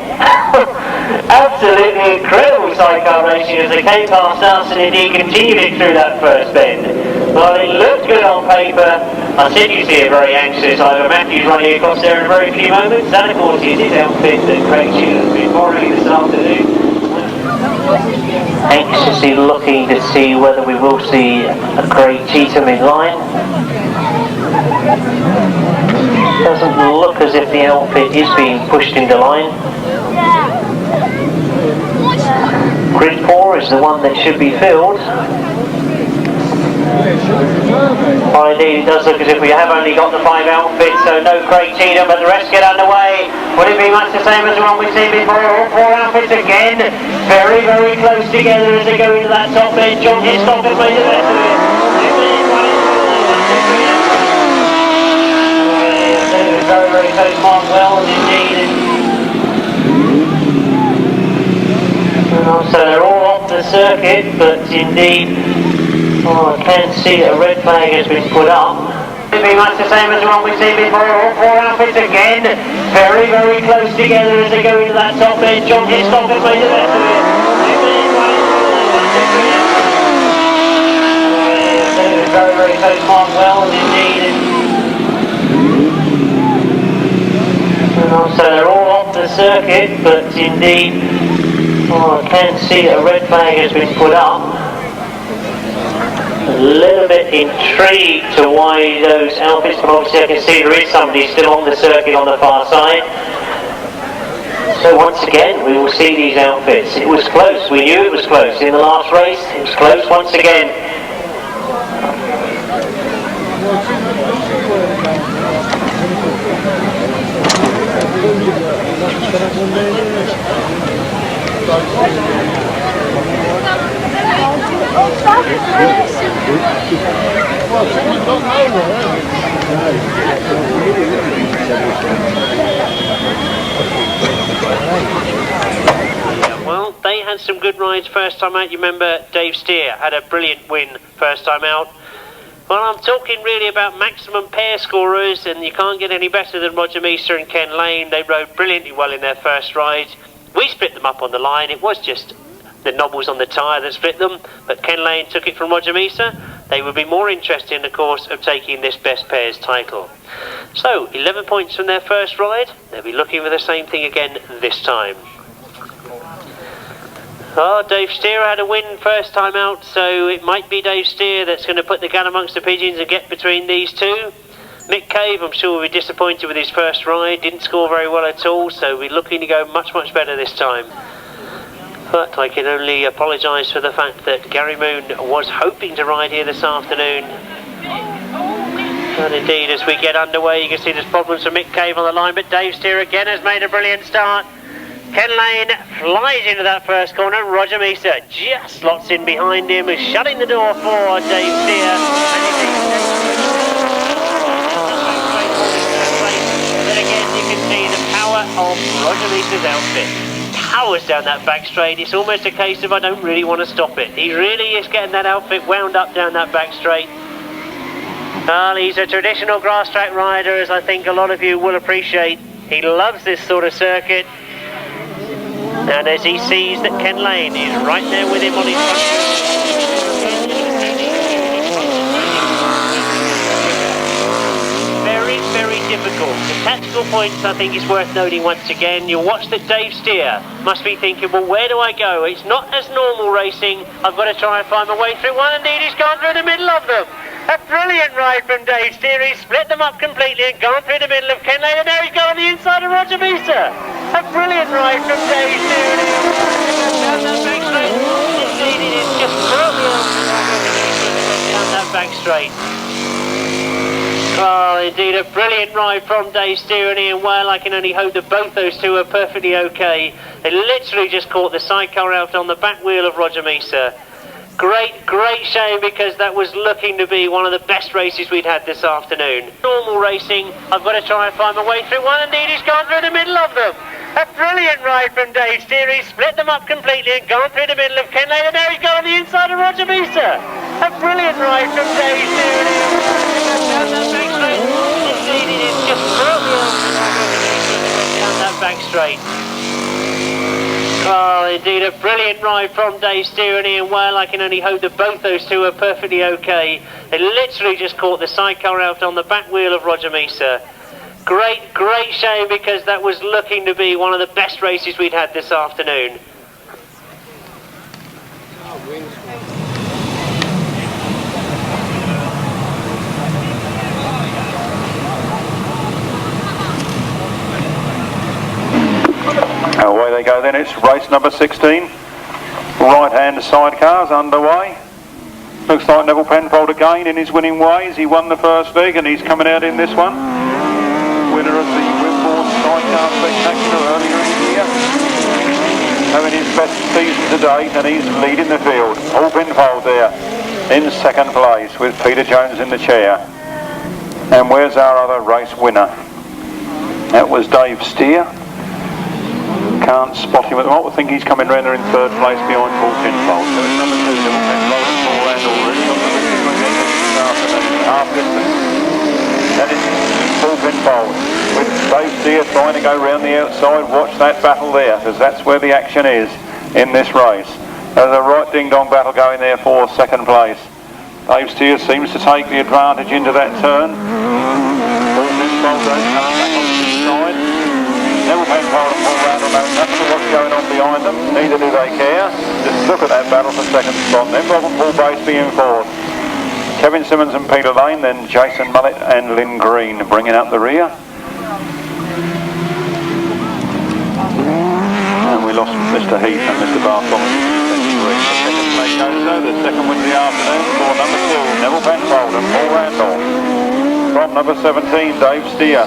Absolutely incredible sidecar racing as they came past us and indeed continued it through that first bend. Well, it looked good on paper. I said you see a very anxious Ivor Matthews running across there in a very few moments. That of course is his outfit that Craig Cheatham has been borrowing this afternoon. Anxiously looking to see whether we will see a Craig Cheatham in line. Doesn't look as if the outfit is being pushed into line. Grid 4 is the one that should be filled. Well, indeed, it does look as if we have only got the 5 outfits, so no Craig Cheatham, but the rest get underway. Would it be much the same as the one we've seen before? All 4 outfits again, very, very close together as they go into that top end. John Hiscock has made the best of it. Very, very close, Mark Wells indeed. So they're all off the circuit, but indeed, I can see a red flag has been put up. It'll be much the same as the one we've seen before. All 4 outfits again, very, very close together as they go into that top end. John Hiscock has made the best of it. Very, very close, Mark Wells indeed. So they're all off the circuit, but indeed, I can see a red flag has been put up. A little bit intrigued to why those outfits, but obviously I can see there is somebody still on the circuit on the far side. So once again, we will see these outfits. It was close, we knew it was close. In the last race, it was close once again. Well, they had some good rides first time out. You remember Dave Steer had a brilliant win first time out. Well, I'm talking really about maximum pair scorers, and you can't get any better than Roger Measor and Ken Lane. They rode brilliantly well in their first ride. We split them up on the line. It was just the knobbles on the tyre that split them, but Ken Lane took it from Roger Measor. They would be more interested in the course of taking this best pairs title. So 11 points from their first ride. They'll be looking for the same thing again this time. Oh, Dave Steer had a win first time out, so it might be Dave Steer that's going to put the gun amongst the pigeons and get between these two. Mick Cave, I'm sure, will be disappointed with his first ride. Didn't score very well at all, so we're looking to go much, much better this time. But I can only apologise for the fact that Gary Moon was hoping to ride here this afternoon. And indeed, as we get underway, you can see there's problems for Mick Cave on the line, but Dave Steer again has made a brilliant start. Ken Lane flies into that first corner. Roger Measor just slots in behind him, shutting the door for Dave Steer. But again, you can see the power of Roger Measor's outfit. Powers down that back straight. It's almost a case of I don't really want to stop it. He really is getting that outfit wound up down that back straight. Well, he's a traditional grass track rider, as I think a lot of you will appreciate. He loves this sort of circuit. And as he sees that Ken Lane is right there with him on his front. Very, very difficult. The tactical points, I think, is worth noting once again. You'll watch that Dave Steer must be thinking, well, where do I go? It's not as normal racing. I've got to try and find my way through one. Indeed, he's gone through the middle of them. A brilliant ride from Dave Steer. He's split them up completely and gone through the middle of Ken Lane, and now he's gone on the inside of Roger Measor. A brilliant ride from Dave Steer. Down that back straight. Indeed, it is just brilliant down that back straight. Oh, indeed, a brilliant ride from Dave Steer and Ian Whale. I can only hope that both those two are perfectly okay. They literally just caught the sidecar out on the back wheel of Roger Measor. Great, great shame, because that was looking to be one of the best races we'd had this afternoon. Normal racing, I've got to try and find my way through one. Indeed, he's gone through the middle of them. A brilliant ride from Dave Steer. He split them up completely and gone through the middle of Ken Lane, and now he's gone on the inside of Roger Measor. A brilliant ride from Dave Steer. Indeed, it is just brilliant down that back straight. Oh, indeed, a brilliant ride from Dave Steer and Ian Whale. I can only hope that both those two are perfectly okay. They literally just caught the sidecar out on the back wheel of Roger Measor. Great shame, because that was looking to be one of the best races we'd had this afternoon. Away they go then, it's race number 16. Right Hand Sidecars underway. Looks like Neville Penfold again in his winning ways. He won the first leg and he's coming out in this one. Winner of the Wimborne Sidecar Spectacular earlier in the year. Having his best season to date, and he's leading the field. Paul Penfold there in second place with Peter Jones in the chair. And where's our other race winner? That was Dave Steer. Can't spot him at the moment. I think he's coming round there in third place behind Paul Penfold. So it's number 2, Neville Penfold and Paul Randall really on the lead this afternoon. Half distance. That is Paul Penfold with Dave Steer trying to go round the outside. Watch that battle there, because that's where the action is in this race. There's a right ding-dong battle going there for second place. Dave Steer seems to take the advantage into that turn. Paul Penfold goes back on the side. Neville Penfold and Paul Randall know nothing of what's going on behind them. Neither do they care. Just look at that battle for second spot. Then Robert Paul Baseby in fourth. Kevin Simmons and Peter Lane, then Jason Mullet and Lynn Green bringing up the rear. And we lost Mr. Heath and Mr. Bartholomew. The second win of the afternoon for number 2, Neville Penfold and Paul Randall. From number 17, Dave Steer.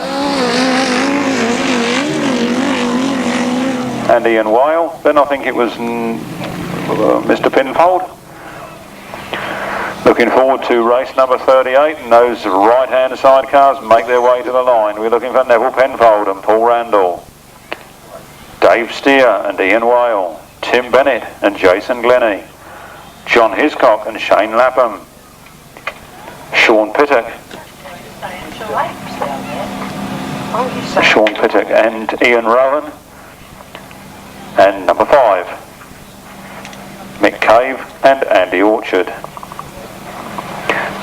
And Ian Whale. Then I think it was Mr. Penfold. Looking forward to race number 38, and those right-hand sidecars make their way to the line. We're looking for Neville Penfold and Paul Randall, Dave Steer and Ian Whale, Tim Bennett and Jason Glennie, John Hiscock and Shane Lapham, Sean Pittock and Ian Rowan, and number 5, Mick Cave and Andy Orchard.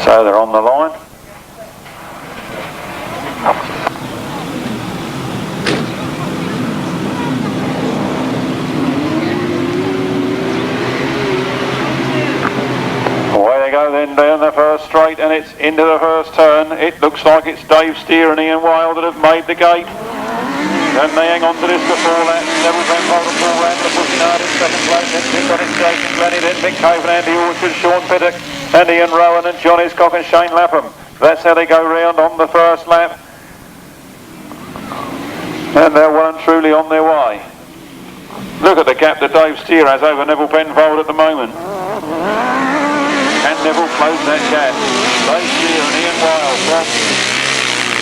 So they're on the line. Away they go then down the first straight, and it's into the first turn. It looks like it's Dave Steer and Ian Whale that have made the gate. Can they hang on to this before that? Neville Penfold and Paul Randall pushing hard in second place. Then Pitman and Jason Glennie, then Mick Cave and Andy Orchard, Sean Pittock and Ian Rowan and John Hiscock and Shane Lapham. That's how they go round on the first lap. And they're well and truly on their way. Look at the gap that Dave Steer has over Neville Penfold at the moment. Can Neville close that gap? Dave Steer and Ian Whale from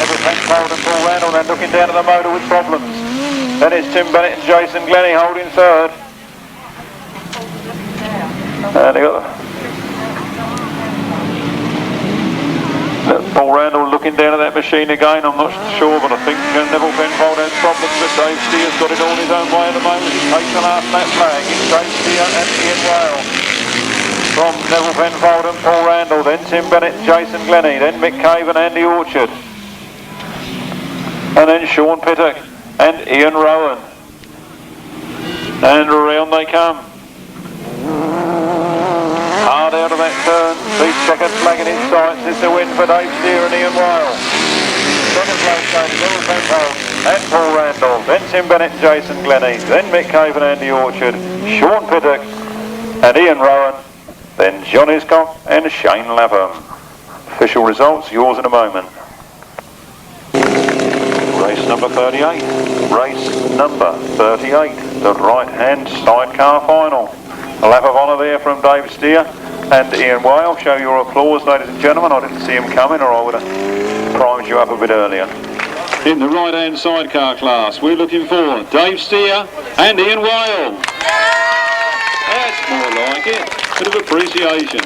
Neville Penfold and Paul Randall, then looking down at the motor with problems. Then it's Tim Bennett and Jason Glennie holding third. And they got Paul Randall looking down at that machine again. I'm not sure, but I think Neville Penfold has problems, but Dave Steer's got it all his own way at the moment. He takes the last lap flag. It's Dave Steer and Ian Whale from Neville Penfold and Paul Randall, then Tim Bennett and Jason Glennie, then Mick Cave and Andy Orchard, and then Sean Pittock and Ian Rowan. And around they come. Hard out of that turn. The second flag in his sights is the win for Dave Steer and Ian Whale. Second place goes Neville Penfold and Paul Randall, then Tim Bennett and Jason Glennie, then Mick Cave and Andy Orchard, Sean Pittock and Ian Rowan, then John Hiscock and Shane Lapham. Official results, yours in a moment. Race number 38. Race number 38. The right-hand sidecar final. A lap of honour there from Dave Steer and Ian Whale. Show your applause, ladies and gentlemen. I didn't see him coming, or I would have primed you up a bit earlier. in the right-hand sidecar class. We're looking for Dave Steer and Ian Whale. That's more like it. Bit of appreciation.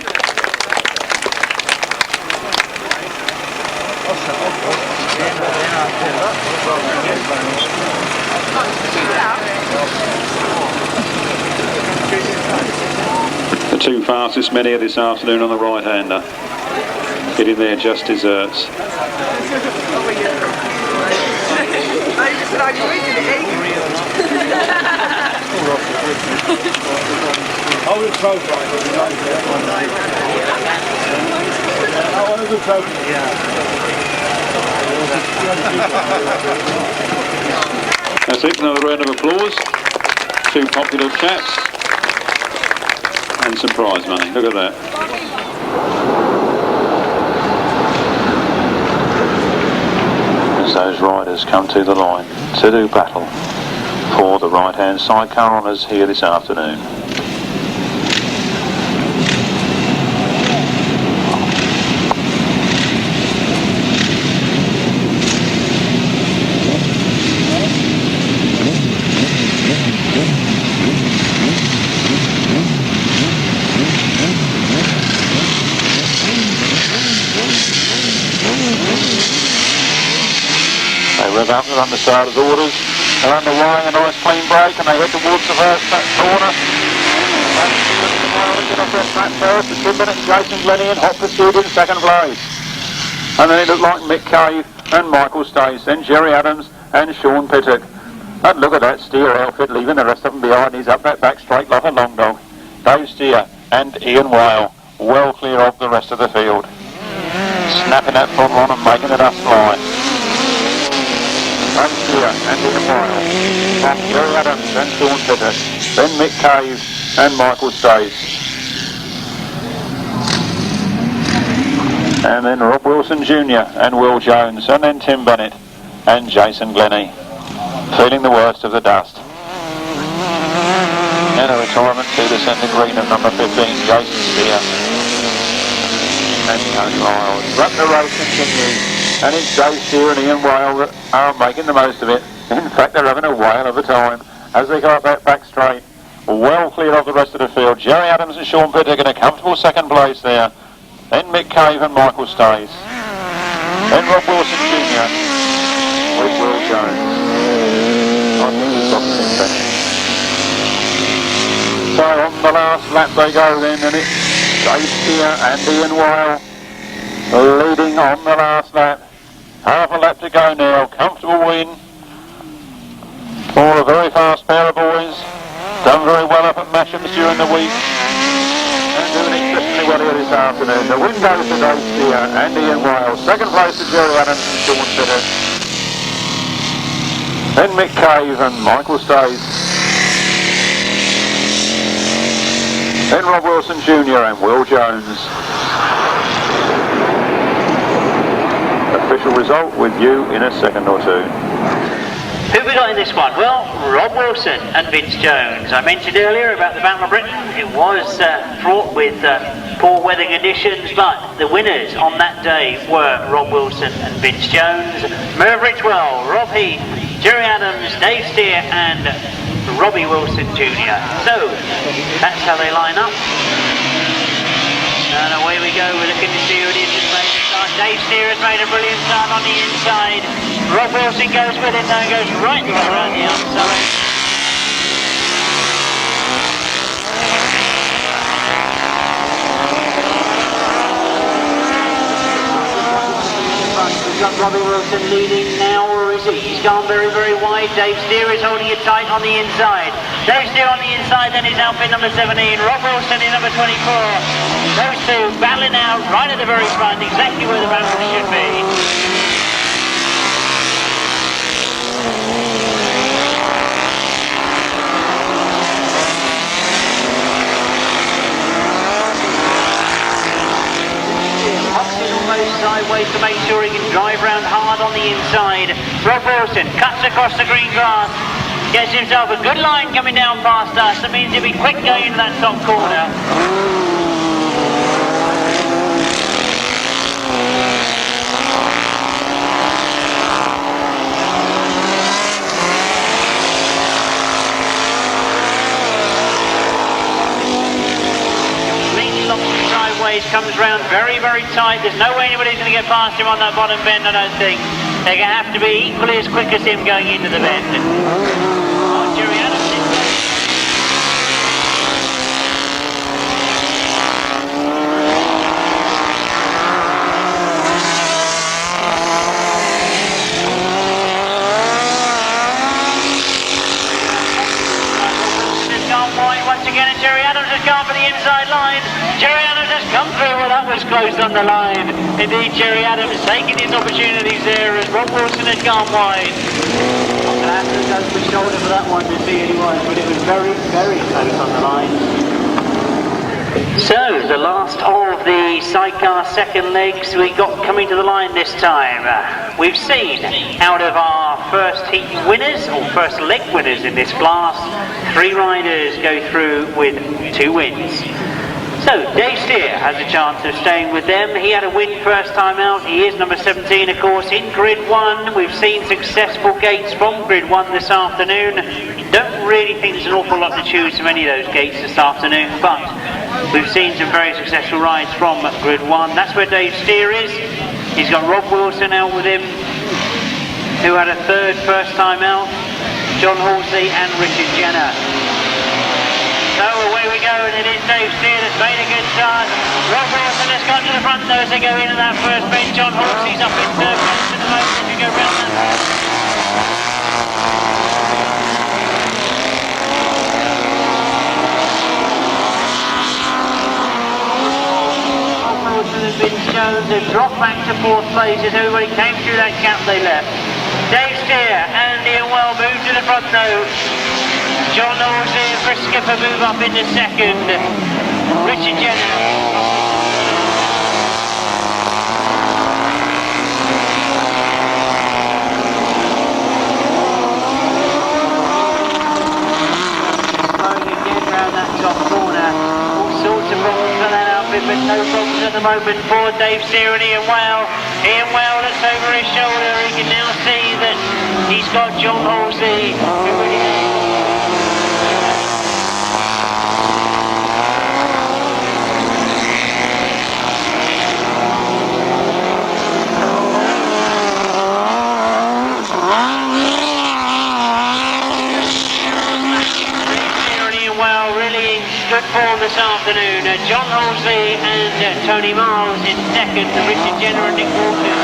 The two fastest men here this afternoon on the right-hander. Getting their just desserts. That's it, another round of applause. Two popular chaps and some prize money. Look at that. As those riders come to the line to do battle for the right-hand sidecar honours here this afternoon. Rev up, they're underside orders, they're underway, a nice clean break, and they head towards the first corner. The Pitman and Jason Glennie in hot pursuit in second place. And then it looked like Mick Cave and Michael Stace, then Jerry Adams and Sean Pittock. And look at that Steer outfit, leaving the rest of them behind. He's up that back straight like a long dog. Dave Steer and Ian Whale, well clear of the rest of the field. Snapping that front on and making it us fly. And Steer and Ian Whale, from Jerry Adams and Sean Pittock, then Mick Cave and Michael Stace. And then Rob Wilson Jr. and Will Jones, and then Tim Bennett and Jason Glennie, feeling the worst of the dust. And a retirement to the centre green of number 15, Jason Steer and Tony Lyle. But the race continues. And it's Dave Steer and Ian Whale that are making the most of it. In fact, they're having a whale of a time as they go up that back straight. Well clear of the rest of the field. Jerry Adams and Sean Pittock in a comfortable second place there. Then Mick Cave and Michael Stace. Then Rob Wilson Jr. with Will Jones. So on the last lap they go then, and it's Dave Steer and Ian Whale leading on the last lap. Half a lap to go now. Comfortable win for a very fast pair of boys. Done very well up at Masham's during the week. And doing exceptionally well here this afternoon. The win goes to Dave Steer and Ian Whale. Second place to Jerry Adams and Sean Pittock. Then Mick Cave and Michael Stace. Then Rob Wilson Jr. and Will Jones. Official result with you in a second or two. Who have we got in this one? Well, Rob Wilson and Vince Jones. I mentioned earlier about the Battle of Britain. It was fraught with poor weather conditions, but the winners on that day were Rob Wilson and Vince Jones. Merv Richwell, Rob Heath, Jerry Adams, Dave Steer and Robbie Wilson Jr. So, that's how they line up. And away we go, we're looking to see who it is that's made the start. Dave Steer has made a brilliant start on the inside. Rob Wilson goes with it and goes right around the outside. We've got Robbie Wilson leading now, or is he? He's gone very, very wide. Dave Steer is holding it tight on the inside. Dave Steer on the inside, then his outfit number 17. Rob Wilson in number 24. Those two battling out right at the very front, exactly where the battle should be. Sideways to make sure he can drive round hard on the inside. Rob Wilson cuts across the green grass, gets himself a good line coming down past us. That means he'll be quick going into that top corner. sideways, comes round very, very tight. There's no way anybody's going to get past him on that bottom bend, I don't think. They're going to have to be equally as quick as him going into the bend. Oh, Jerry Adams once again, and Jerry Adams has gone for the inside line. Jerry Adams has come through. Well, that was close on the line. Indeed, Jerry Adams taking his opportunities there as Rob Wilson has gone wide. I'm going to have to go for the shoulder for that one to see anyone, but it was very, very close on the line. So, the last of the sidecar second legs we got coming to the line this time. We've seen out of our first heat winners, or first leg winners in this class, 3 riders go through with 2 wins. So, Dave Steer has a chance of staying with them. He had a win first time out. He is number 17, of course, in Grid 1. We've seen successful gates from Grid 1 this afternoon. Don't really think there's an awful lot to choose from any of those gates this afternoon, but we've seen some very successful rides from Grid 1. That's where Dave Steer is. He's got Rob Wilson out with him, who had a third first time out, John Halsey and Richard Jenner. So away we go, and it is Dave Steer that's made a good start. Rob Wilson has gone to the front though as they go into that first bend. John Halsey's up in third place at the moment as we go round that. Has been shown to drop back to 4th place as everybody came through that gap they left. Dave Steer and Ian Well move to the front though. John Halsey and Chris Skipper move up into second. Richard Jenner. That top corner, all sorts of problems for that outfit, but no problems at the moment for Dave Steer and Ian Well. Ian Well looks over his shoulder. He can now see that he's got John Halsey, who really good form this afternoon. John Halsey and Tony Miles in second, Richard Jenner and Nick Walters.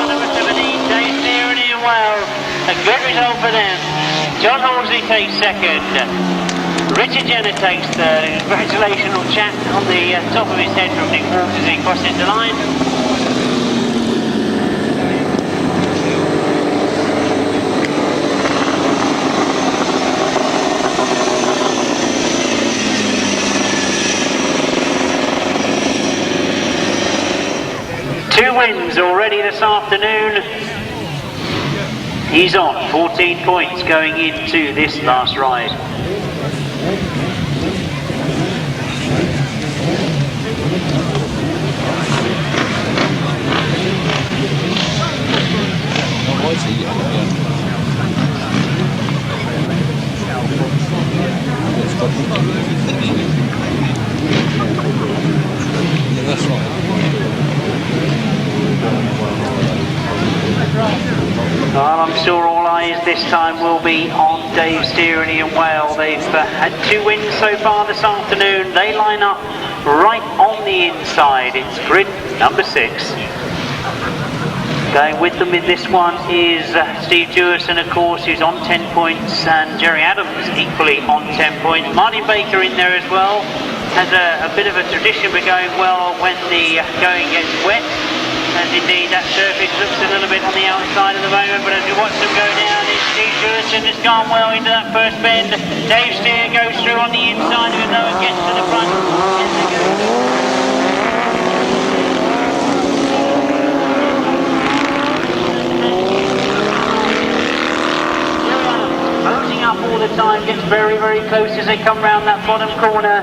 Number 17, Dave Steer and Ian Well. A good result for them. John Halsey takes second. Richard Jenner takes third. A congratulational chat on the top of his head from Nick Walters as he crosses the line. Two wins already this afternoon. He's on 14 points going into this last ride. Well, I'm sure all eyes this time will be on Dave Steer and Ian Well. They've had 2 wins so far this afternoon. They line up right on the inside. It's grid number 6. Going with them in this one is Steve Dewison, of course, who's on 10 points, and Jerry Adams equally on 10 points. Martin Baker in there as well. Has a bit of a tradition for going well when the going gets wet. And indeed that surface looks a little bit on the outside at the moment, but as we watch them go down, it's Steve Dewison has gone well into that first bend. Dave Steer goes through on the inside, even though it gets to the front. Closing up all the time, gets very, very close as they come round that bottom corner.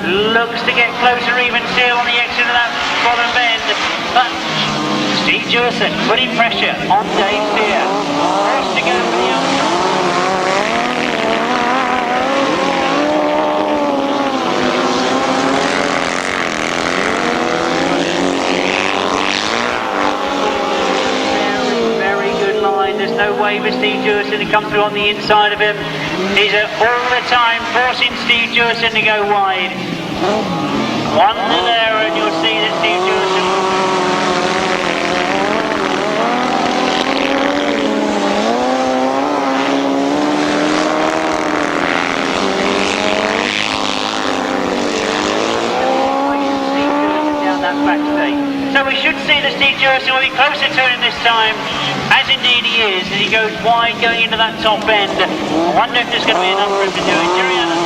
looks to get closer even still on the exit of that bottom bend, but Steve Dewison putting pressure on Dave Steer. First to go for the outside. Very good line. There's no way for Steve Dewison to come through on the inside of him. He's all the time forcing Steve Dewison to go wide. One to there, and you'll see that Steve Dewison. Down that back straight. So we should see that Steve Dewison will be closer to him this time, as indeed he is, as he goes wide going into that top end. I wonder if there's going to be enough for him to do it. Jerry Allen.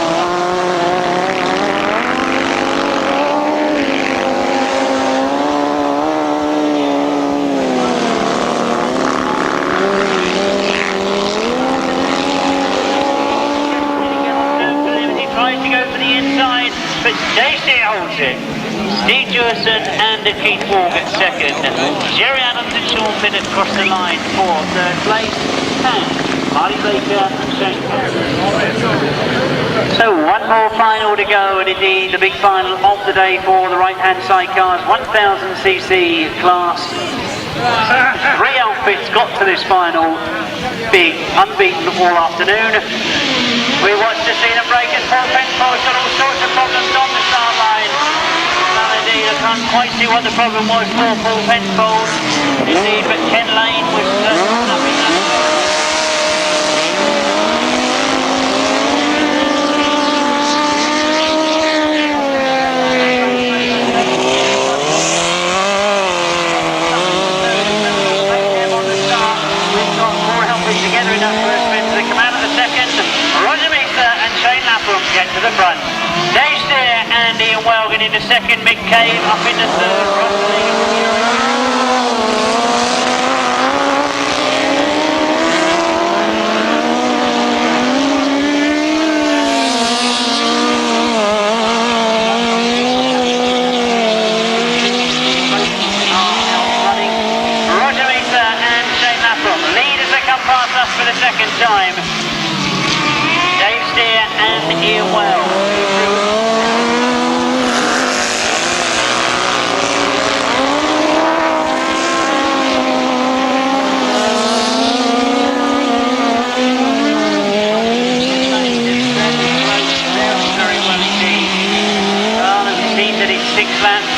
He tries to go for the inside, but Dave Steer holds it. Steve Dewison and Keith Walk at second. Jerry Adams and Sean Bennett cross the line for third place. And Marty Baker and Shane Carey. So one more final to go, and indeed the big final of the day for the Right Hand Sidecars 1000cc class. Three outfits got to this final, big, unbeaten all afternoon. We watched to see them break as Paul Penfold's got all sorts of problems on the start line. Indeed, I can't quite see what the problem was for Paul Penfold. Indeed, but Ken Lane was nothing on the start. We've got more helpers together in that first bit to come out of the second. Roger Measor and Shane Lapham get to the front. Dave Steer and Ian Welgan into second, Mick Cave up into third, Roger Measor and Shane Lapham lead as they come past us for the second time. Dave Steer and Ian Welgan.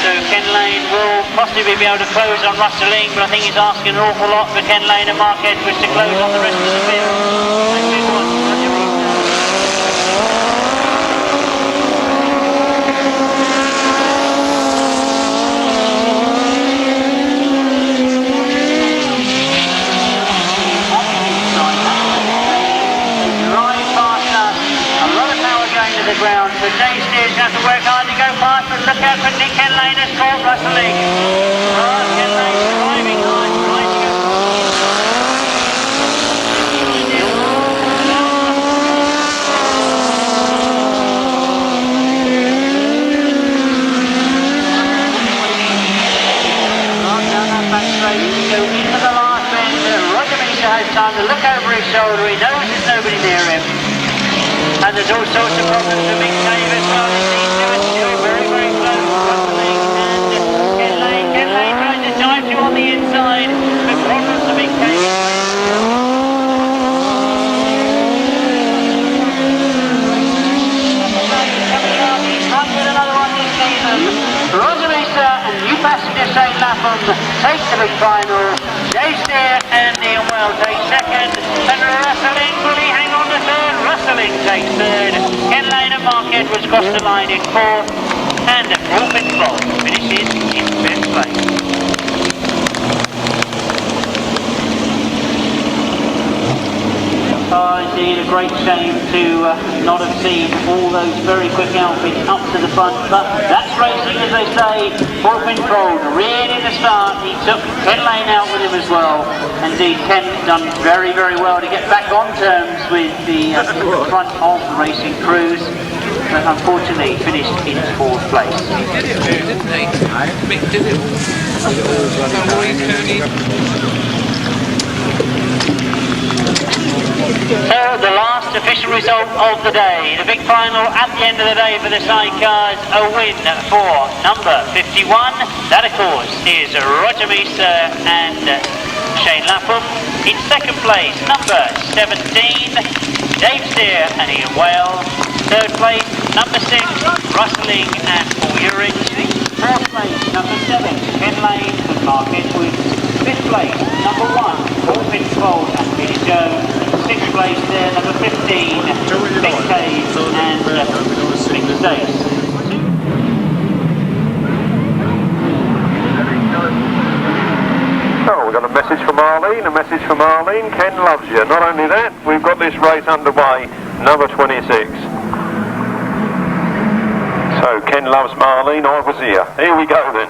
So Ken Lane will possibly be able to close on Russell Ing, but I think he's asking an awful lot for Ken Lane and Mark Edwards to close on the rest of the field. Right past us, a lot of power going to the ground, so Dave Steer's going to have to work hard to go past, but look out for Nick Ken Lane has caught Russell Ing. Ken Lane driving hard, trying to go. Down that back straight, go into the last bend. Roger Measor has time to look over his shoulder, he knows there's nobody near him. And there's all sorts of problems with Mick Cave as well. He's still very, very close to Russell Ing and Ken Lane. Ken Lane trying to dive to on the inside. The problems with Mick Cave. Coming up, he's run with another one this season. Roger Measor and new passenger Shane Lapham take the big final. Dave Steer and Ian Wells take second. And Russell Ing will he hang on to third. Russell Ing takes third. Ken Lane and Mark Edwards cross the line in fourth. And Paul Penfold finishes in fifth place. Oh, indeed, a great shame to not have seen all those very quick outfits up to the front, but that's racing, as they say. Paul Penfold reared in the start. He took Ken Lane out with him as well. Indeed, Ken done very, very well to get back on terms with the front of the racing crews. but unfortunately finished in 4th place. So the last official result of the day, the big final at the end of the day for the sidecars, a win for number 51. That of course is Roger Measor and Shane Lapham. In 2nd place, number 17, Dave Steer and Ian Whale. 3rd place, number 6, Rustling and Paul Urich. 4th place, number 7, Ken Lane and Mark Edwards. 5th place, number 1, Paul Penfold and Billy Jones. 6th place there, number 15, Big Cave and Big Stace. Oh, we've got a message from Arlene, Ken loves you. Not only that, we've got this race underway, number 26. So, Ken loves Marlene, I was here. Here we go then.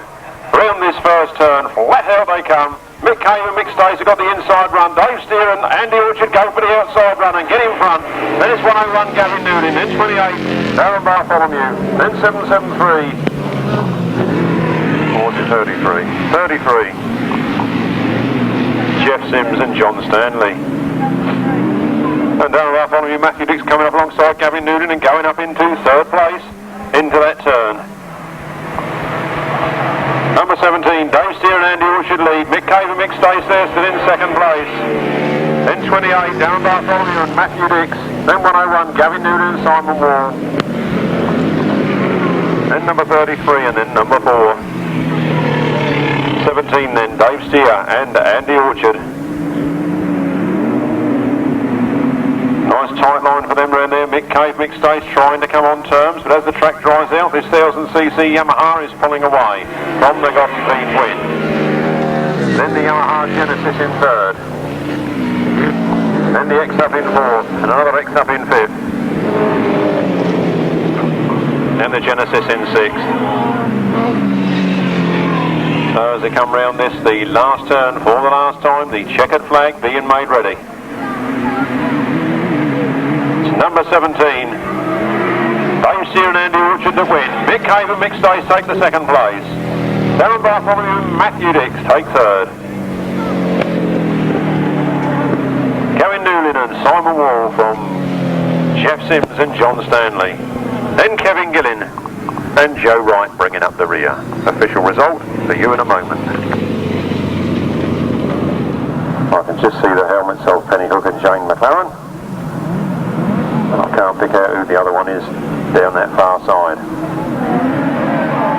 Round this first turn, flat out they come. Mick Cave and Mick Stace have got the inside run. Dave Steer and Andy Orchard go for the outside run and get in front. Then it's 101 Gavin Newlin, then 28 Darren Bartholomew, then 773. Or is it 33? 33. Jeff Sims and John Stanley. And Darren Bartholomew, Matthew Dix coming up alongside Gavin Newlin and going up into 3rd place into that turn. Number 17, Dave Steer and Andy Orchard lead. Mick Cave and Mick Stace there, still in 2nd place. Then 28, Darren Bartholomew and Matthew Dix. Then 101, Gavin Newlin and Simon Wall. Then number 33 and then number 4. 17 then, Dave Steer and Andy Orchard. Nice tight line for them round there. Mick Cave, Mick Stace trying to come on terms, but as the track dries out, this 1000cc Yamaha is pulling away from the Godspeed win. Then the Yamaha Genesis in 3rd. Then the X up in 4th, and another X up in 5th. And the Genesis in 6th. So as they come round this, the last turn for the last time, the checkered flag being made ready. Number 17, Dave Steer and Andy Orchard that win. Mick Cave and Mick Stace take the 2nd place. Darren Bartholomew and Matthew Dix take 3rd. Gavin Newlin and Simon Wall from Jeff Sims and John Stanley. Then Kevin Gillin and Joe Wright bringing up the rear. Official result for you in a moment. I can just see the helmets of Penny Hook and Jane McLaren. I can't pick out who the other one is down that far side.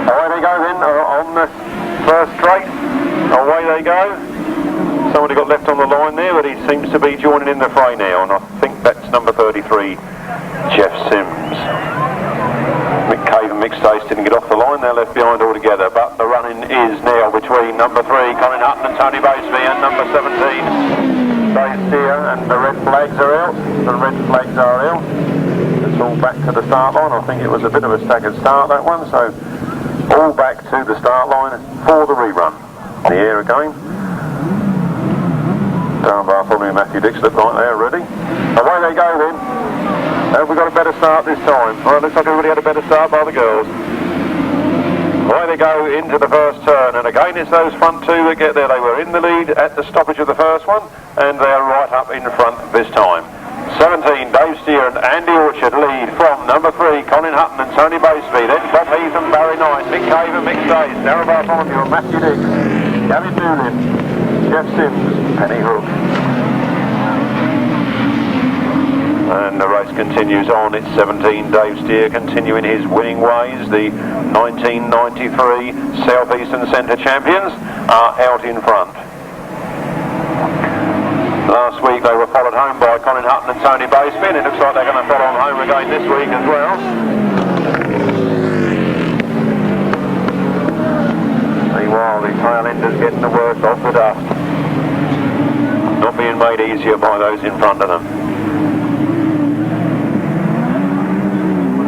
Away they go then, on the first straight. Away they go. Somebody got left on the line there, but he seems to be joining in the fray now, and I think that's number 33, Jeff Sims. Mick Cave and Mick Stace didn't get off the line, they're left behind altogether, but the running is now between number 3, Colin Hutton and Tony Baseby, and number 17. Dave Steer, and the red flags are out. The red flags are out. It's all back to the start line. I think it was a bit of a staggered start, that one, so all back to the start line for the rerun. On the air again. Darren Bartholomew and Matthew Dix look like they're ready. Away they go then. Have we got a better start this time? Well, it looks like everybody had a better start by the girls. Away they go into the first turn, and again it's those front two that get there. They were in the lead at the stoppage of the first one, and they are right up in front this time. 17, Dave Steer and Andy Orchard lead from number 3, Colin Hutton and Tony Baseby. Then Bob Heath and Barry Knight, Mick Cave and Mick Stace, Darren Bartholomew and Matthew Dix, Gavin Newlin, Jeff Sims, Penny Hook. And the race continues on. It's 17, Dave Steer continuing his winning ways. The 1993 South Eastern Centre champions are out in front. Last week they were followed home by Colin Hutton and Tony Baseby, and it looks like they're going to follow them home again this week as well. Meanwhile, the tail enders getting the worst of the dust. Not being made easier by those in front of them.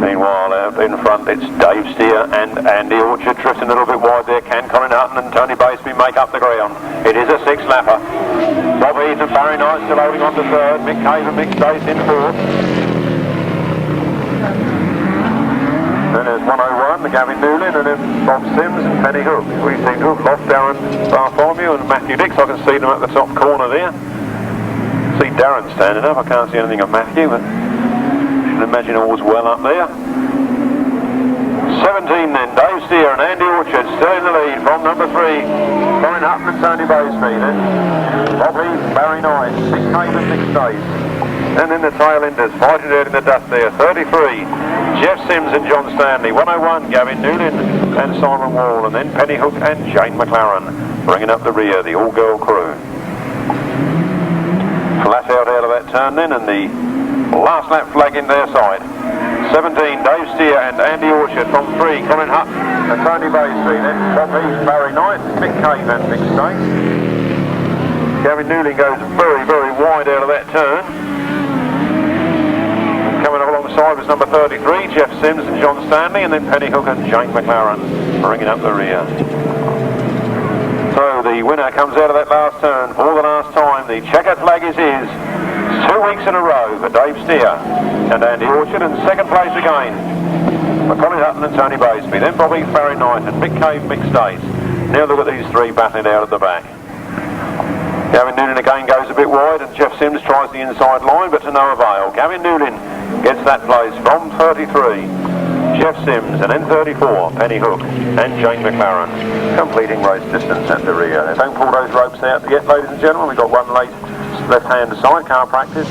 Meanwhile, out in front it's Dave Steer and Andy Orchard drifting a little bit wide there. Can Colin Hutton and Tony Baseby make up the ground? It is a 6-lapper. Bob Heath and Barry Knight still holding on to 3rd. Mick Cave and Mick Stace in 4th. Then there's 101, Gavin Newlin, and then Bob Sims and Penny Hook. We seem to have lost Darren Bartholomew and Matthew Dix. I can see them at the top corner there. See Darren standing up. I can't see anything of Matthew, but I can imagine all's well up there. 17 then, Dave Steer and Andy Orchard still in the lead from number 3. Colin Hutton and Tony Baseby then. Bob Heath, Barry Knight, Dick Cave and Dick Stace. And then the tail enders fighting out in the dust there. 33, Jeff Sims and John Stanley. 101, Gavin Newlin and Simon Wall. And then Penny Hook and Jane McLaren bringing up the rear, the all-girl crew. Flat out of that turn then, and the last lap flag in their side. 17, Dave Steer and Andy Orchard from 3, Colin Hutton and Tony Baseby. Then Bob Heath, Barry Knight, Mick Cave and Mick Stace. Gavin Newlin goes very, very wide out of that turn. Coming alongside was number 33, Jeff Sims and John Stanley, and then Penny Hook and Jane McLaren bringing up the rear. So the winner comes out of that last turn for the last time. The checkered flag is his. 2 weeks in a row for Dave Steer and Andy Orchard, and second place again for Colin Hutton and Tony Baseby. Then Bob Heath, Barry Knight and Mick Cave, Mick Stace. Now look at these 3 battling out at the back. Gavin Newlin again goes a bit wide, and Jeff Sims tries the inside line, but to no avail. Gavin Newlin gets that place from 33. Jeff Sims, and then 34, Penny Hook and Jane McLaren, completing race distance at the rear. Don't pull those ropes out yet, ladies and gentlemen. We've got one late left-hand sidecar practice.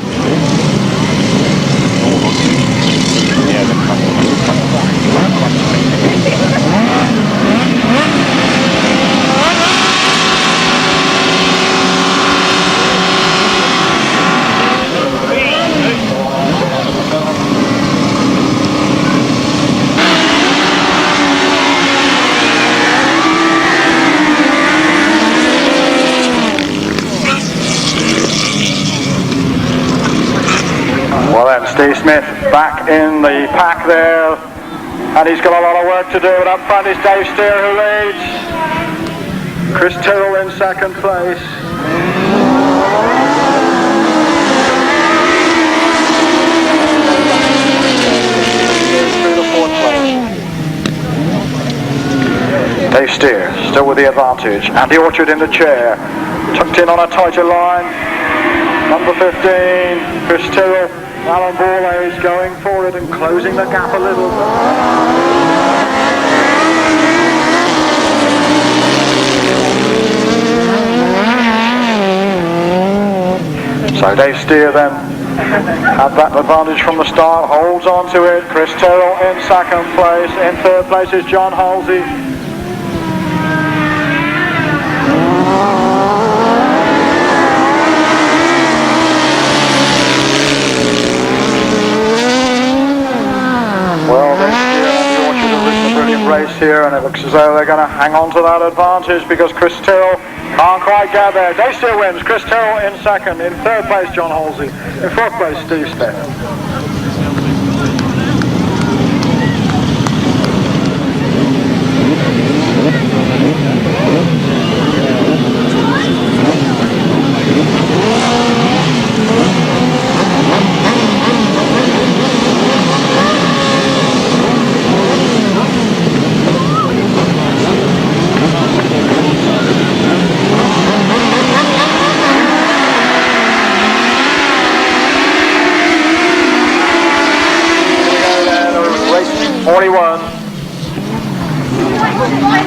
Well then, Steve Smith back in the pack there, and he's got a lot of work to do. And up front is Dave Steer who leads. Chris Tyrrell in second place. Through the fourth place. Dave Steer still with the advantage. Andy Orchard in the chair, tucked in on a tighter line. Number 15, Chris Tyrrell. Alan Borley is going for it and closing the gap a little. So Dave Steer then had that advantage from the start, holds on to it. Chris Tyrrell in second place. In third place is John Halsey. Well, Dave Steer and the Orchard have ridden a brilliant race here, and it looks as though they're going to hang on to that advantage because Chris Tyrrell can't quite get there. Dave Steer wins. Chris Tyrrell in second. In third place, John Halsey. In fourth place, Steve Smith.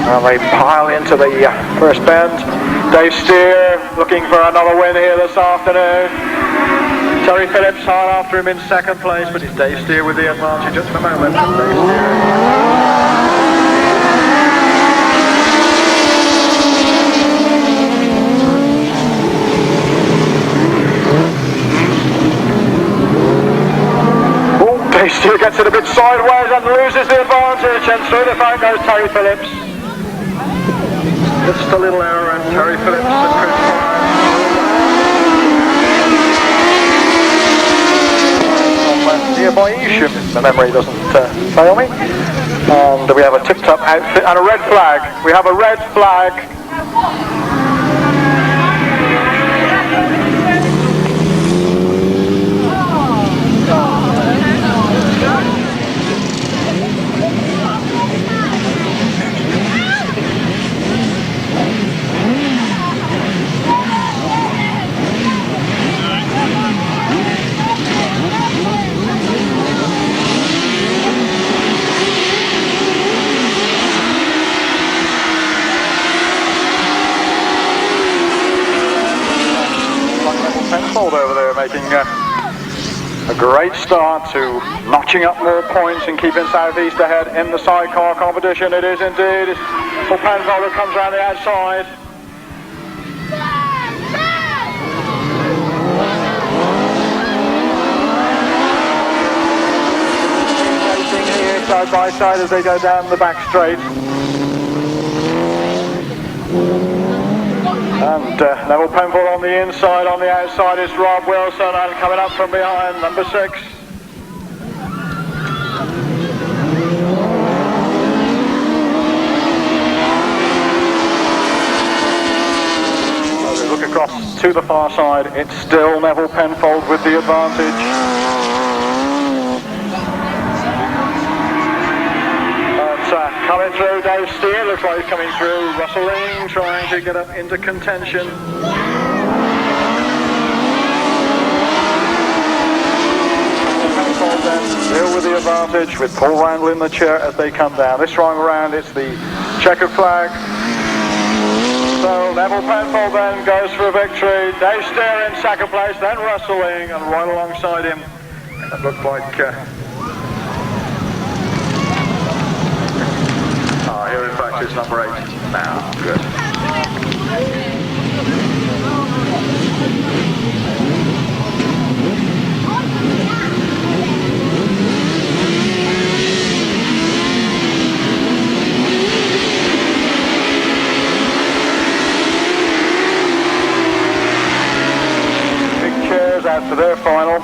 And they pile into the first bend. Dave Steer looking for another win here this afternoon. Terry Phillips hard after him in second place, but it's Dave Steer with the advantage at the moment. Dave Steer gets it a bit sideways and loses the advantage, and through the front goes Terry Phillips. Just a little error, and Terry Phillips and Chris Dyer nearby Isham, if the memory doesn't fail me. And we have a tip-top outfit and a red flag. We have a red flag. A great start to notching up more points and keeping Southeast ahead in the sidecar competition. It is indeed. It's Penfold who comes around the outside. Racing here side by side as they go down the back straight. And Neville Penfold on the inside, on the outside is Rob Wilson, and coming up from behind, number 6. As we look across to the far side, it's still Neville Penfold with the advantage. Coming through, Dave Steer, looks like he's coming through. Rustling, trying to get up into contention. Penfold then still with the advantage, with Paul Randall in the chair as they come down. This time around it's the checkered flag. So Neville Penfold then goes for a victory. Dave Steer in second place, then Rustling, and right alongside him, it looked like... here in fact is number 8 now. Good. Big chairs out for their final.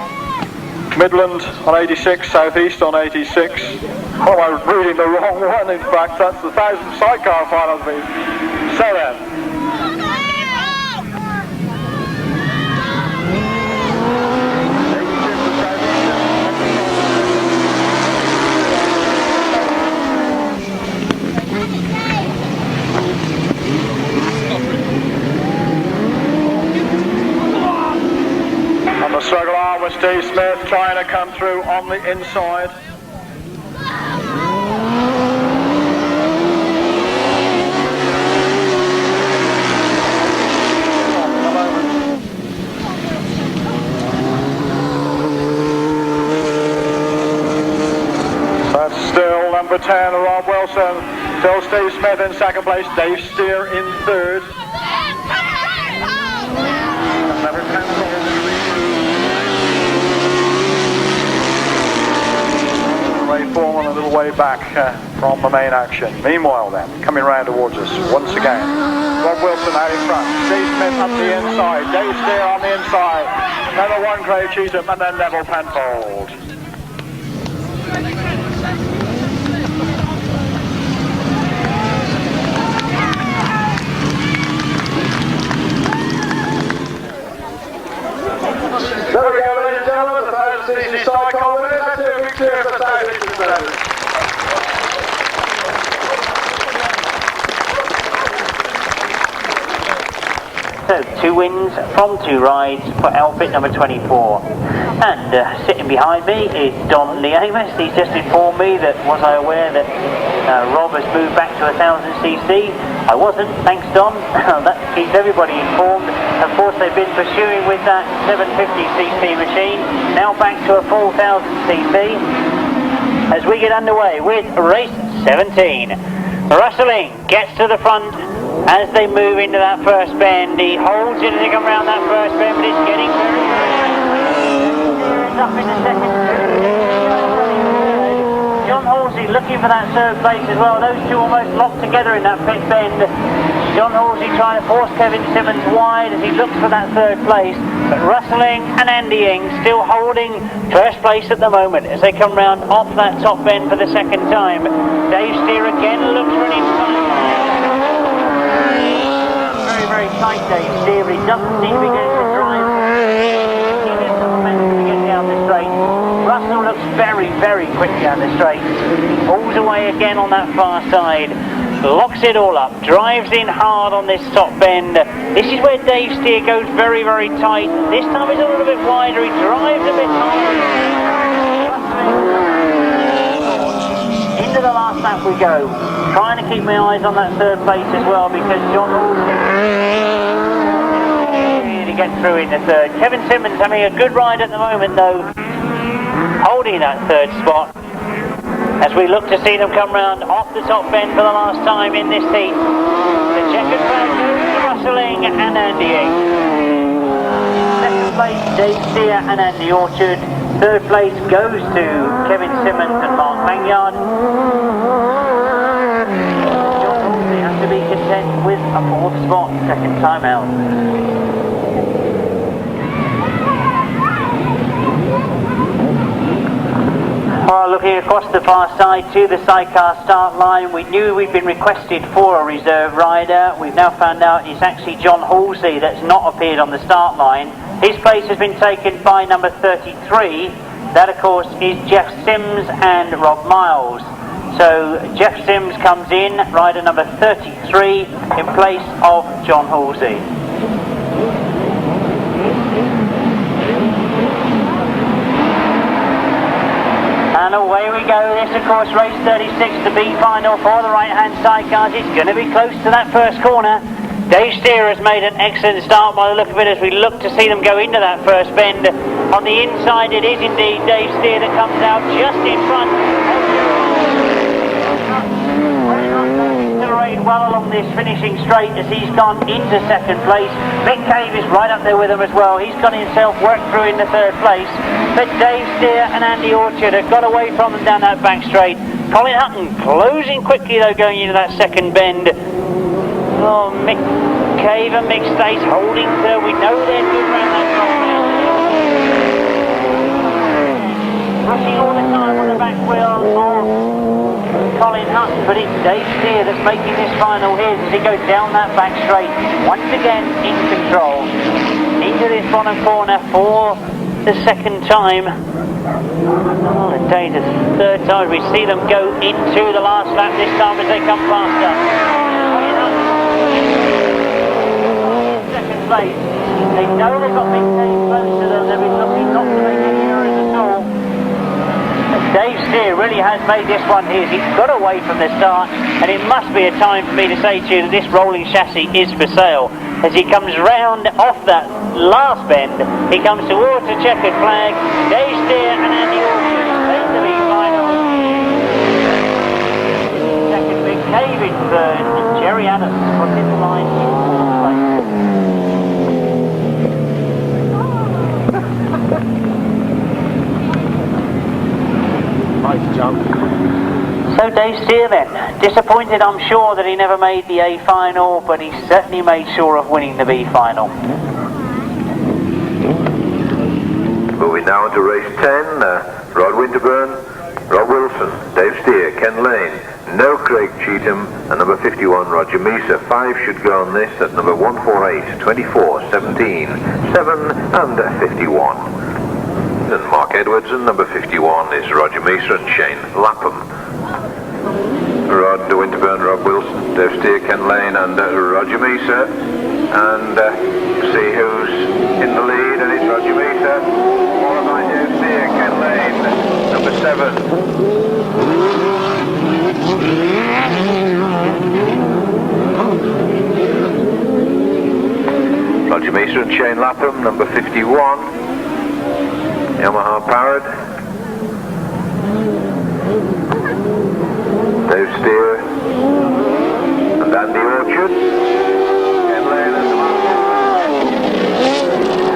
Midland on 86, Southeast on 86. Oh, I'm reading the wrong one, in fact. That's the 1000 sidecar finals meet. So then. And the struggle on with Steve Smith trying to come through on the inside. That's still number 10, Rob Wilson. Still Steve Smith in second place, Dave Steer in third. Number 10, Ray Foreman a little way back from the main action. Meanwhile then, coming round towards us once again, Rob Wilson out in front, Steve Smith up the inside, Dave Steer on the inside, number 1 Craig Cheatham, and then Neville Penfold. There we go, ladies and gentlemen, the 1000cc sidecar winners. Let's do a big cheer for the 1000cc. So 2 wins from 2 rides for outfit number 24. And sitting behind me is Don Leamus. He's just informed me that, was I aware that Rob has moved back to 1000cc? I wasn't, thanks Don. That keeps everybody informed. Of course they've been pursuing with that 750cc machine, now back to a full 1000cc. As we get underway with race 17. Rustling gets to the front as they move into that first bend. He holds it as they come around that first bend, but it's getting very up in the second. John Halsey looking for that third place as well. Those two almost locked together in that pit bend. John Halsey trying to force Kevin Simmons wide as he looks for that third place. But Rustling and Andy Ing still holding first place at the moment as they come round off that top bend for the second time. Dave Steer again looks for an inside. Very, very tight Dave Steer, but he doesn't seem to be getting the drive. He gets the momentum to get down the straight. Russell looks very, very quick down the straight. Pulls away again on that far side. Locks it all up, drives in hard on this top bend. This is where Dave Steer goes very, very tight. This time he's a little bit wider, he drives a bit higher. Into the last lap we go. Trying to keep my eyes on that third place as well because John Halsey to get through in the third. Kevin Simmons having a good ride at the moment though. holding that third spot as we look to see them come round off the top bend for the last time in this heat. The checkered flag goes to Rustling and Andying. Second place, Dave Steer and Andy Orchard. Third place goes to Kevin Simmons and Mark Lanyard. John Halsey has to be content with a fourth spot, second time out. Looking across the far side to the sidecar start line, we knew we'd been requested for a reserve rider. We've now found out it's actually John Halsey that's not appeared on the start line. His place has been taken by number 33. That, of course, is Jeff Sims and Rob Miles. So Jeff Sims comes in, rider number 33, in place of John Halsey. And away we go. This, of course, race 36, the B final for the Right Hand Sidecars. It's going to be close to that first corner. Dave Steer has made an excellent start by the look of it as we look to see them go into that first bend. On the inside, it is indeed Dave Steer that comes out just in front. Well along this finishing straight as he's gone into second place. Mick Cave is right up there with him as well. He's got himself worked through in the third place. But Dave Steer and Andy Orchard have got away from them down that back straight. Colin Hutton closing quickly though going into that second bend. Oh, Mick Cave and Mick Stace holding there. We know they're good around that top now. Rushing all the time on the back wheel of Colin Hutton, but it's Dave Steer that's making this final here as he goes down that back straight. Once again in control. Into this bottom corner for the second time. Oh, indeed, the third time we see them go into the last lap this time as they come faster. Second place. They know they've got Mick Cave close to them. They've been looking not to make any errors at all. Dave Steer really has made this one his. He's got away from the start, and it must be a time for me to say to you that this rolling chassis is for sale. As he comes round off that last bend, he comes towards the checkered flag. Dave Steer and Andy Orchard take the lead final. Second, Mick Cave in third, and Jerry Adams crossing the line in fourth place. Nice jump. So Dave Steer then, disappointed I'm sure that he never made the A final, but he certainly made sure of winning the B final. Moving now to race 10, Rod Winterburn, Rob Wilson, Dave Steer, Ken Lane, no Craig Cheatham, and number 51 Roger Measor. 5 should go on this at number 148, 24, 17, 7 and 51. And Mark Edwards, and number 51 is Roger Measor and Shane Lapham. Rod Winterburn, Rob Wilson, Dave Steer, Ken Lane and Roger Measor. And see who's in the lead, and it's Roger Measor, followed by Dave Steer, Ken Lane, number 7. Roger Measor and Shane Lapham, number 51. Yamaha powered. Dave Steer and Andy Orchard. Ken Lane and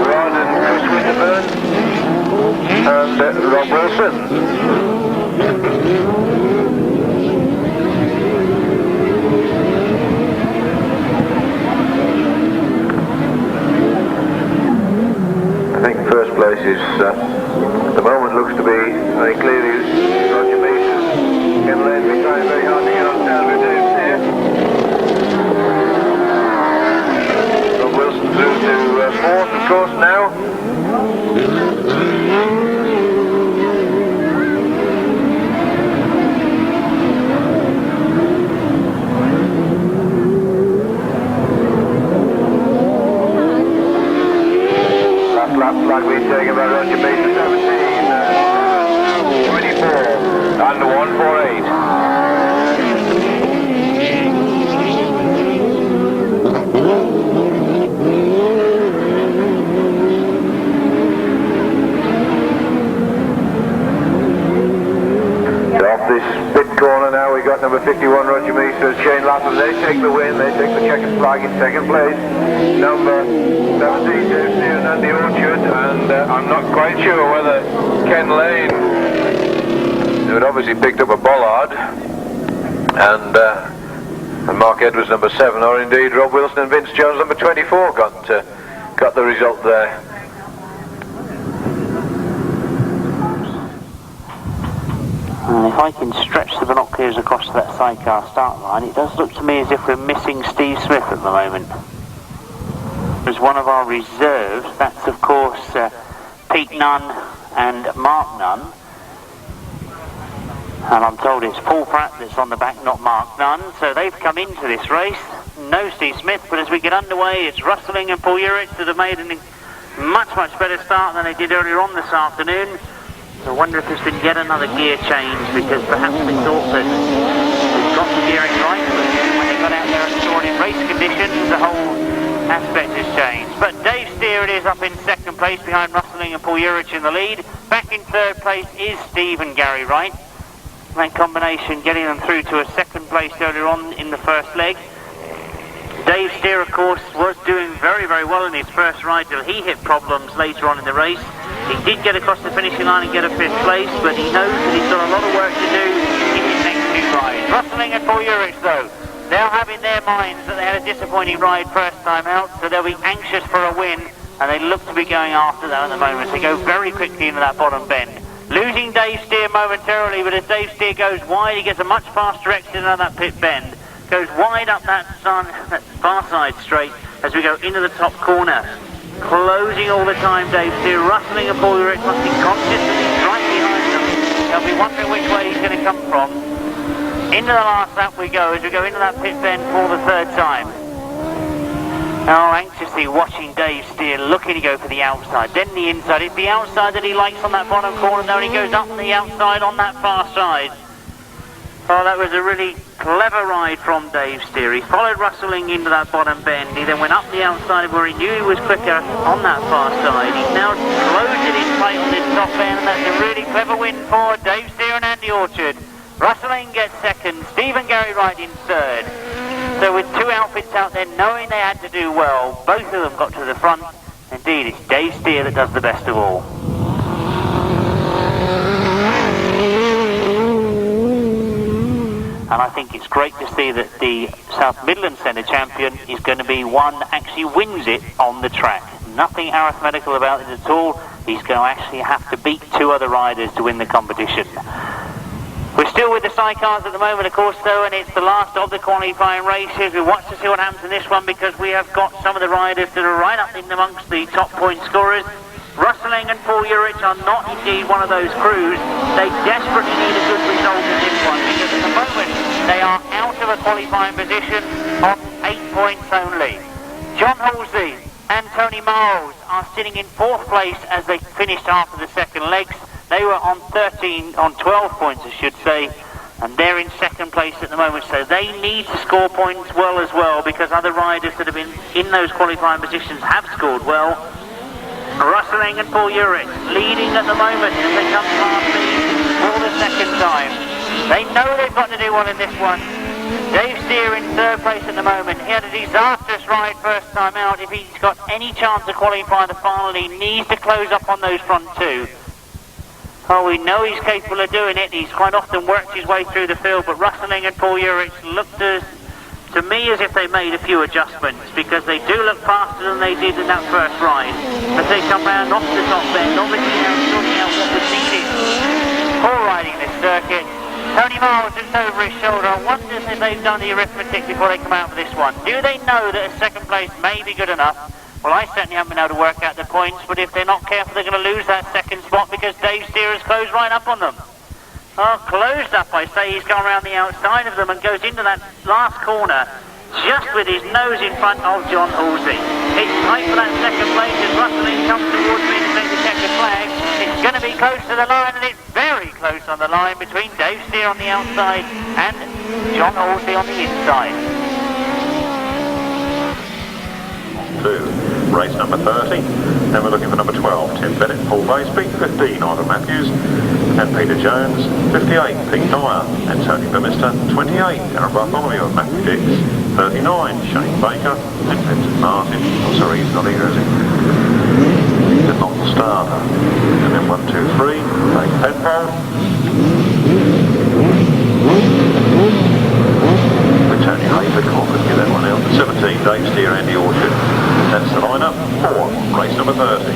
Rod and Chris Winterburn and Rob Wilson. I think first place is, at the moment, looks to be very clearly Roger Measor. Ken Lane be trying very hard to get on down with Dave Steer. Rob Wilson through to fourth, of course, now. Lap we've taken by Roger Measor, 17, 24, and 148. got number 51 Roger Measor, Shane Lapham. They take the win, they take the checkered flag in second place. Number 17 Dave Steer and Andy Orchard, and I'm not quite sure whether Ken Lane, who had obviously picked up a bollard, and Mark Edwards number 7, or indeed Rob Wilson and Vince Jones number 24 got the result there. If I can stretch the binoculars across that sidecar start line, it does look to me as if we're missing Steve Smith at the moment. As one of our reserves, that's of course Pete Nunn and Mark Nunn. And I'm told it's Paul Pratt that's on the back, not Mark Nunn. So they've come into this race. No Steve Smith, but as we get underway, it's Rustling and Paul Urich that have made a much better start than they did earlier on this afternoon. I wonder if there's been yet another gear change, because perhaps they thought that they've got the gearing right, but when they got out there and saw it in race conditions, the whole aspect has changed. But Dave Steer it is up in second place behind Rustling and Paul Urich in the lead. Back in third place is Steve and Gary Wright. That combination getting them through to a second place earlier on in the first leg. Dave Steer, of course, was doing very well in his first ride till he hit problems later on in the race. He did get across the finishing line and get a fifth place, but he knows that he's got a lot of work to do in his next two rides. Rustling and Paul Urich, though, they'll have in their minds that they had a disappointing ride first time out, so they'll be anxious for a win, and they look to be going after that at the moment. They go very quickly into that bottom bend. Losing Dave Steer momentarily, but as Dave Steer goes wide, he gets a much faster exit out of that pit bend. Goes wide up that far side straight as we go into the top corner. Closing all the time, Dave Steer. Rustling and Paul Urich must be conscious that he's right behind them. They'll be wondering which way he's going to come from. Into the last lap we go as we go into that pit bend for the third time. Now anxiously watching Dave Steer, looking to go for the outside, then the inside. It's the outside that he likes on that bottom corner, though, and he goes up the outside on that far side. Oh, that was a really clever ride from Dave Steer. He followed Rustling into that bottom bend. He then went up the outside where he knew he was quicker on that far side. He's now closed it in tight on this top end, and that's a really clever win for Dave Steer and Andy Orchard. Rustling gets second, Steve and Gary Wright in third. So with two outfits out there, knowing they had to do well, both of them got to the front. Indeed, it's Dave Steer that does the best of all. And I think it's great to see that the South Midlands Centre champion is going to be one that actually wins it on the track. Nothing arithmetical about it at all. He's going to actually have to beat two other riders to win the competition. We're still with the sidecars at the moment, of course, though, and it's the last of the qualifying races. We watch to see what happens in this one, because we have got some of the riders that are right up in amongst the top point scorers. Rustling and Paul Urich are not indeed one of those crews. They desperately need a good result in this one, because at the moment they are out of a qualifying position on 8 points only. John Halsey and Tony Miles are sitting in fourth place as they finished after the second legs. They were on 12 points, I should say, and they're in second place at the moment, so they need to score points well, because other riders that have been in those qualifying positions have scored well. Rustling and Paul Urich leading at the moment as they come past me for the second time. They know they've got to do well in this one. Dave Steer in third place at the moment. He had a disastrous ride first time out. If he's got any chance of qualifying the final, he needs to close up on those front two. Oh, we know he's capable of doing it. He's quite often worked his way through the field, but Rustling and Paul Urich looked to me as if they made a few adjustments, because they do look faster than they did in that first ride. As they come round off the top bend, obviously now sorting out what was needed for riding this circuit. Tony Miles looks over his shoulder. I wonder if they've done the arithmetic before they come out for this one. Do they know that a second place may be good enough? Well, I certainly haven't been able to work out the points, but if they're not careful, they're going to lose that second spot, because Dave Steer has closed right up on them. Oh, closed up, I say. He's gone around the outside of them and goes into that last corner just with his nose in front of John Halsey. It's tight for that second place as Rustling comes towards me to take the checkered flag. It's going to be close to the line, and it's very close on the line between Dave Steer on the outside and John Halsey on the inside. To race number 30, Then we're looking for number 12, Tim Bennett, Paul Baseby, 15, Ivor Matthews, and Peter Jones, 58, Pete Dyer, and Tony Bemister, 28, Darren Bartholomew and Matthew Dix, 39, Shane Baker, and Vincent Martin. Oh, sorry, he's not here, is he? He's not the starter. And then 1, 2, 3, Dave Penfold. With Tony Hayford, couldn't get that one out. 17, Dave Steer, Andy Orchard. That's the lineup. 4, race number 30.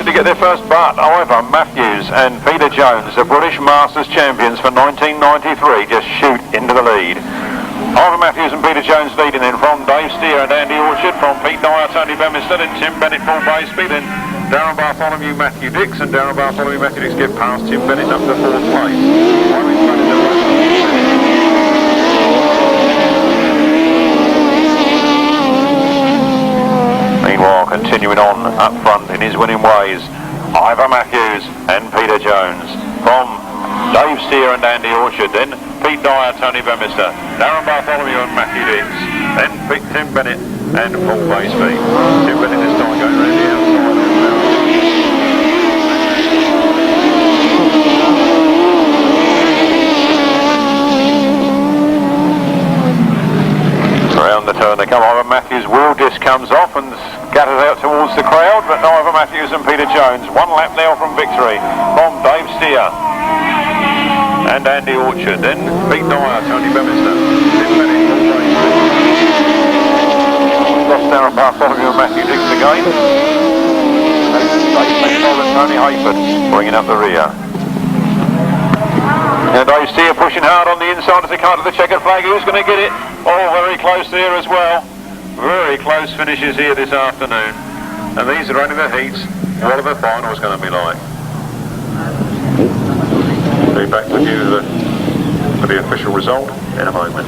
To get their first but Ivor Matthews and Peter Jones, the British Masters champions for 1993, just shoot into the lead. Ivor Matthews and Peter Jones leading then from Dave Steer and Andy Orchard, from Pete Dyer, Tony Bemister, and Tim Bennett, Paul Baseby, then Darren Bartholomew, Matthew Dix, and Darren Bartholomew, Matthew Dix get past Tim Bennett up to 4th place. Meanwhile, continuing on up front in his winning ways, Ivor Matthews and Peter Jones. From Dave Steer and Andy Orchard, then Pete Dyer, Tony Bemister, Darren Bartholomew and Matthew Dix, then Tim Bennett and Paul Baseby. Tim Bennett this time going around the outside. Around the turn they come. Ivor Matthews' wheel disc comes off and scatters out towards the crowd, but Ivor Matthews and Peter Jones, 1 lap now from victory from Dave Steer and Andy Orchard, then Pete Dyer, Tony Bemister, Tim Bennett, Paul Baseby. Lost Darren Bartholomew and Matthew Dix again. Dave Penfold and Tony Hayford bringing up the rear. Now Dave Steer pushing hard on the inside as they come to the checkered flag. Who's going to get it? Oh, very close there as well. Very close finishes here this afternoon. And these are only the heats. What are the finals going to be like? Be back with you for the official result in a moment.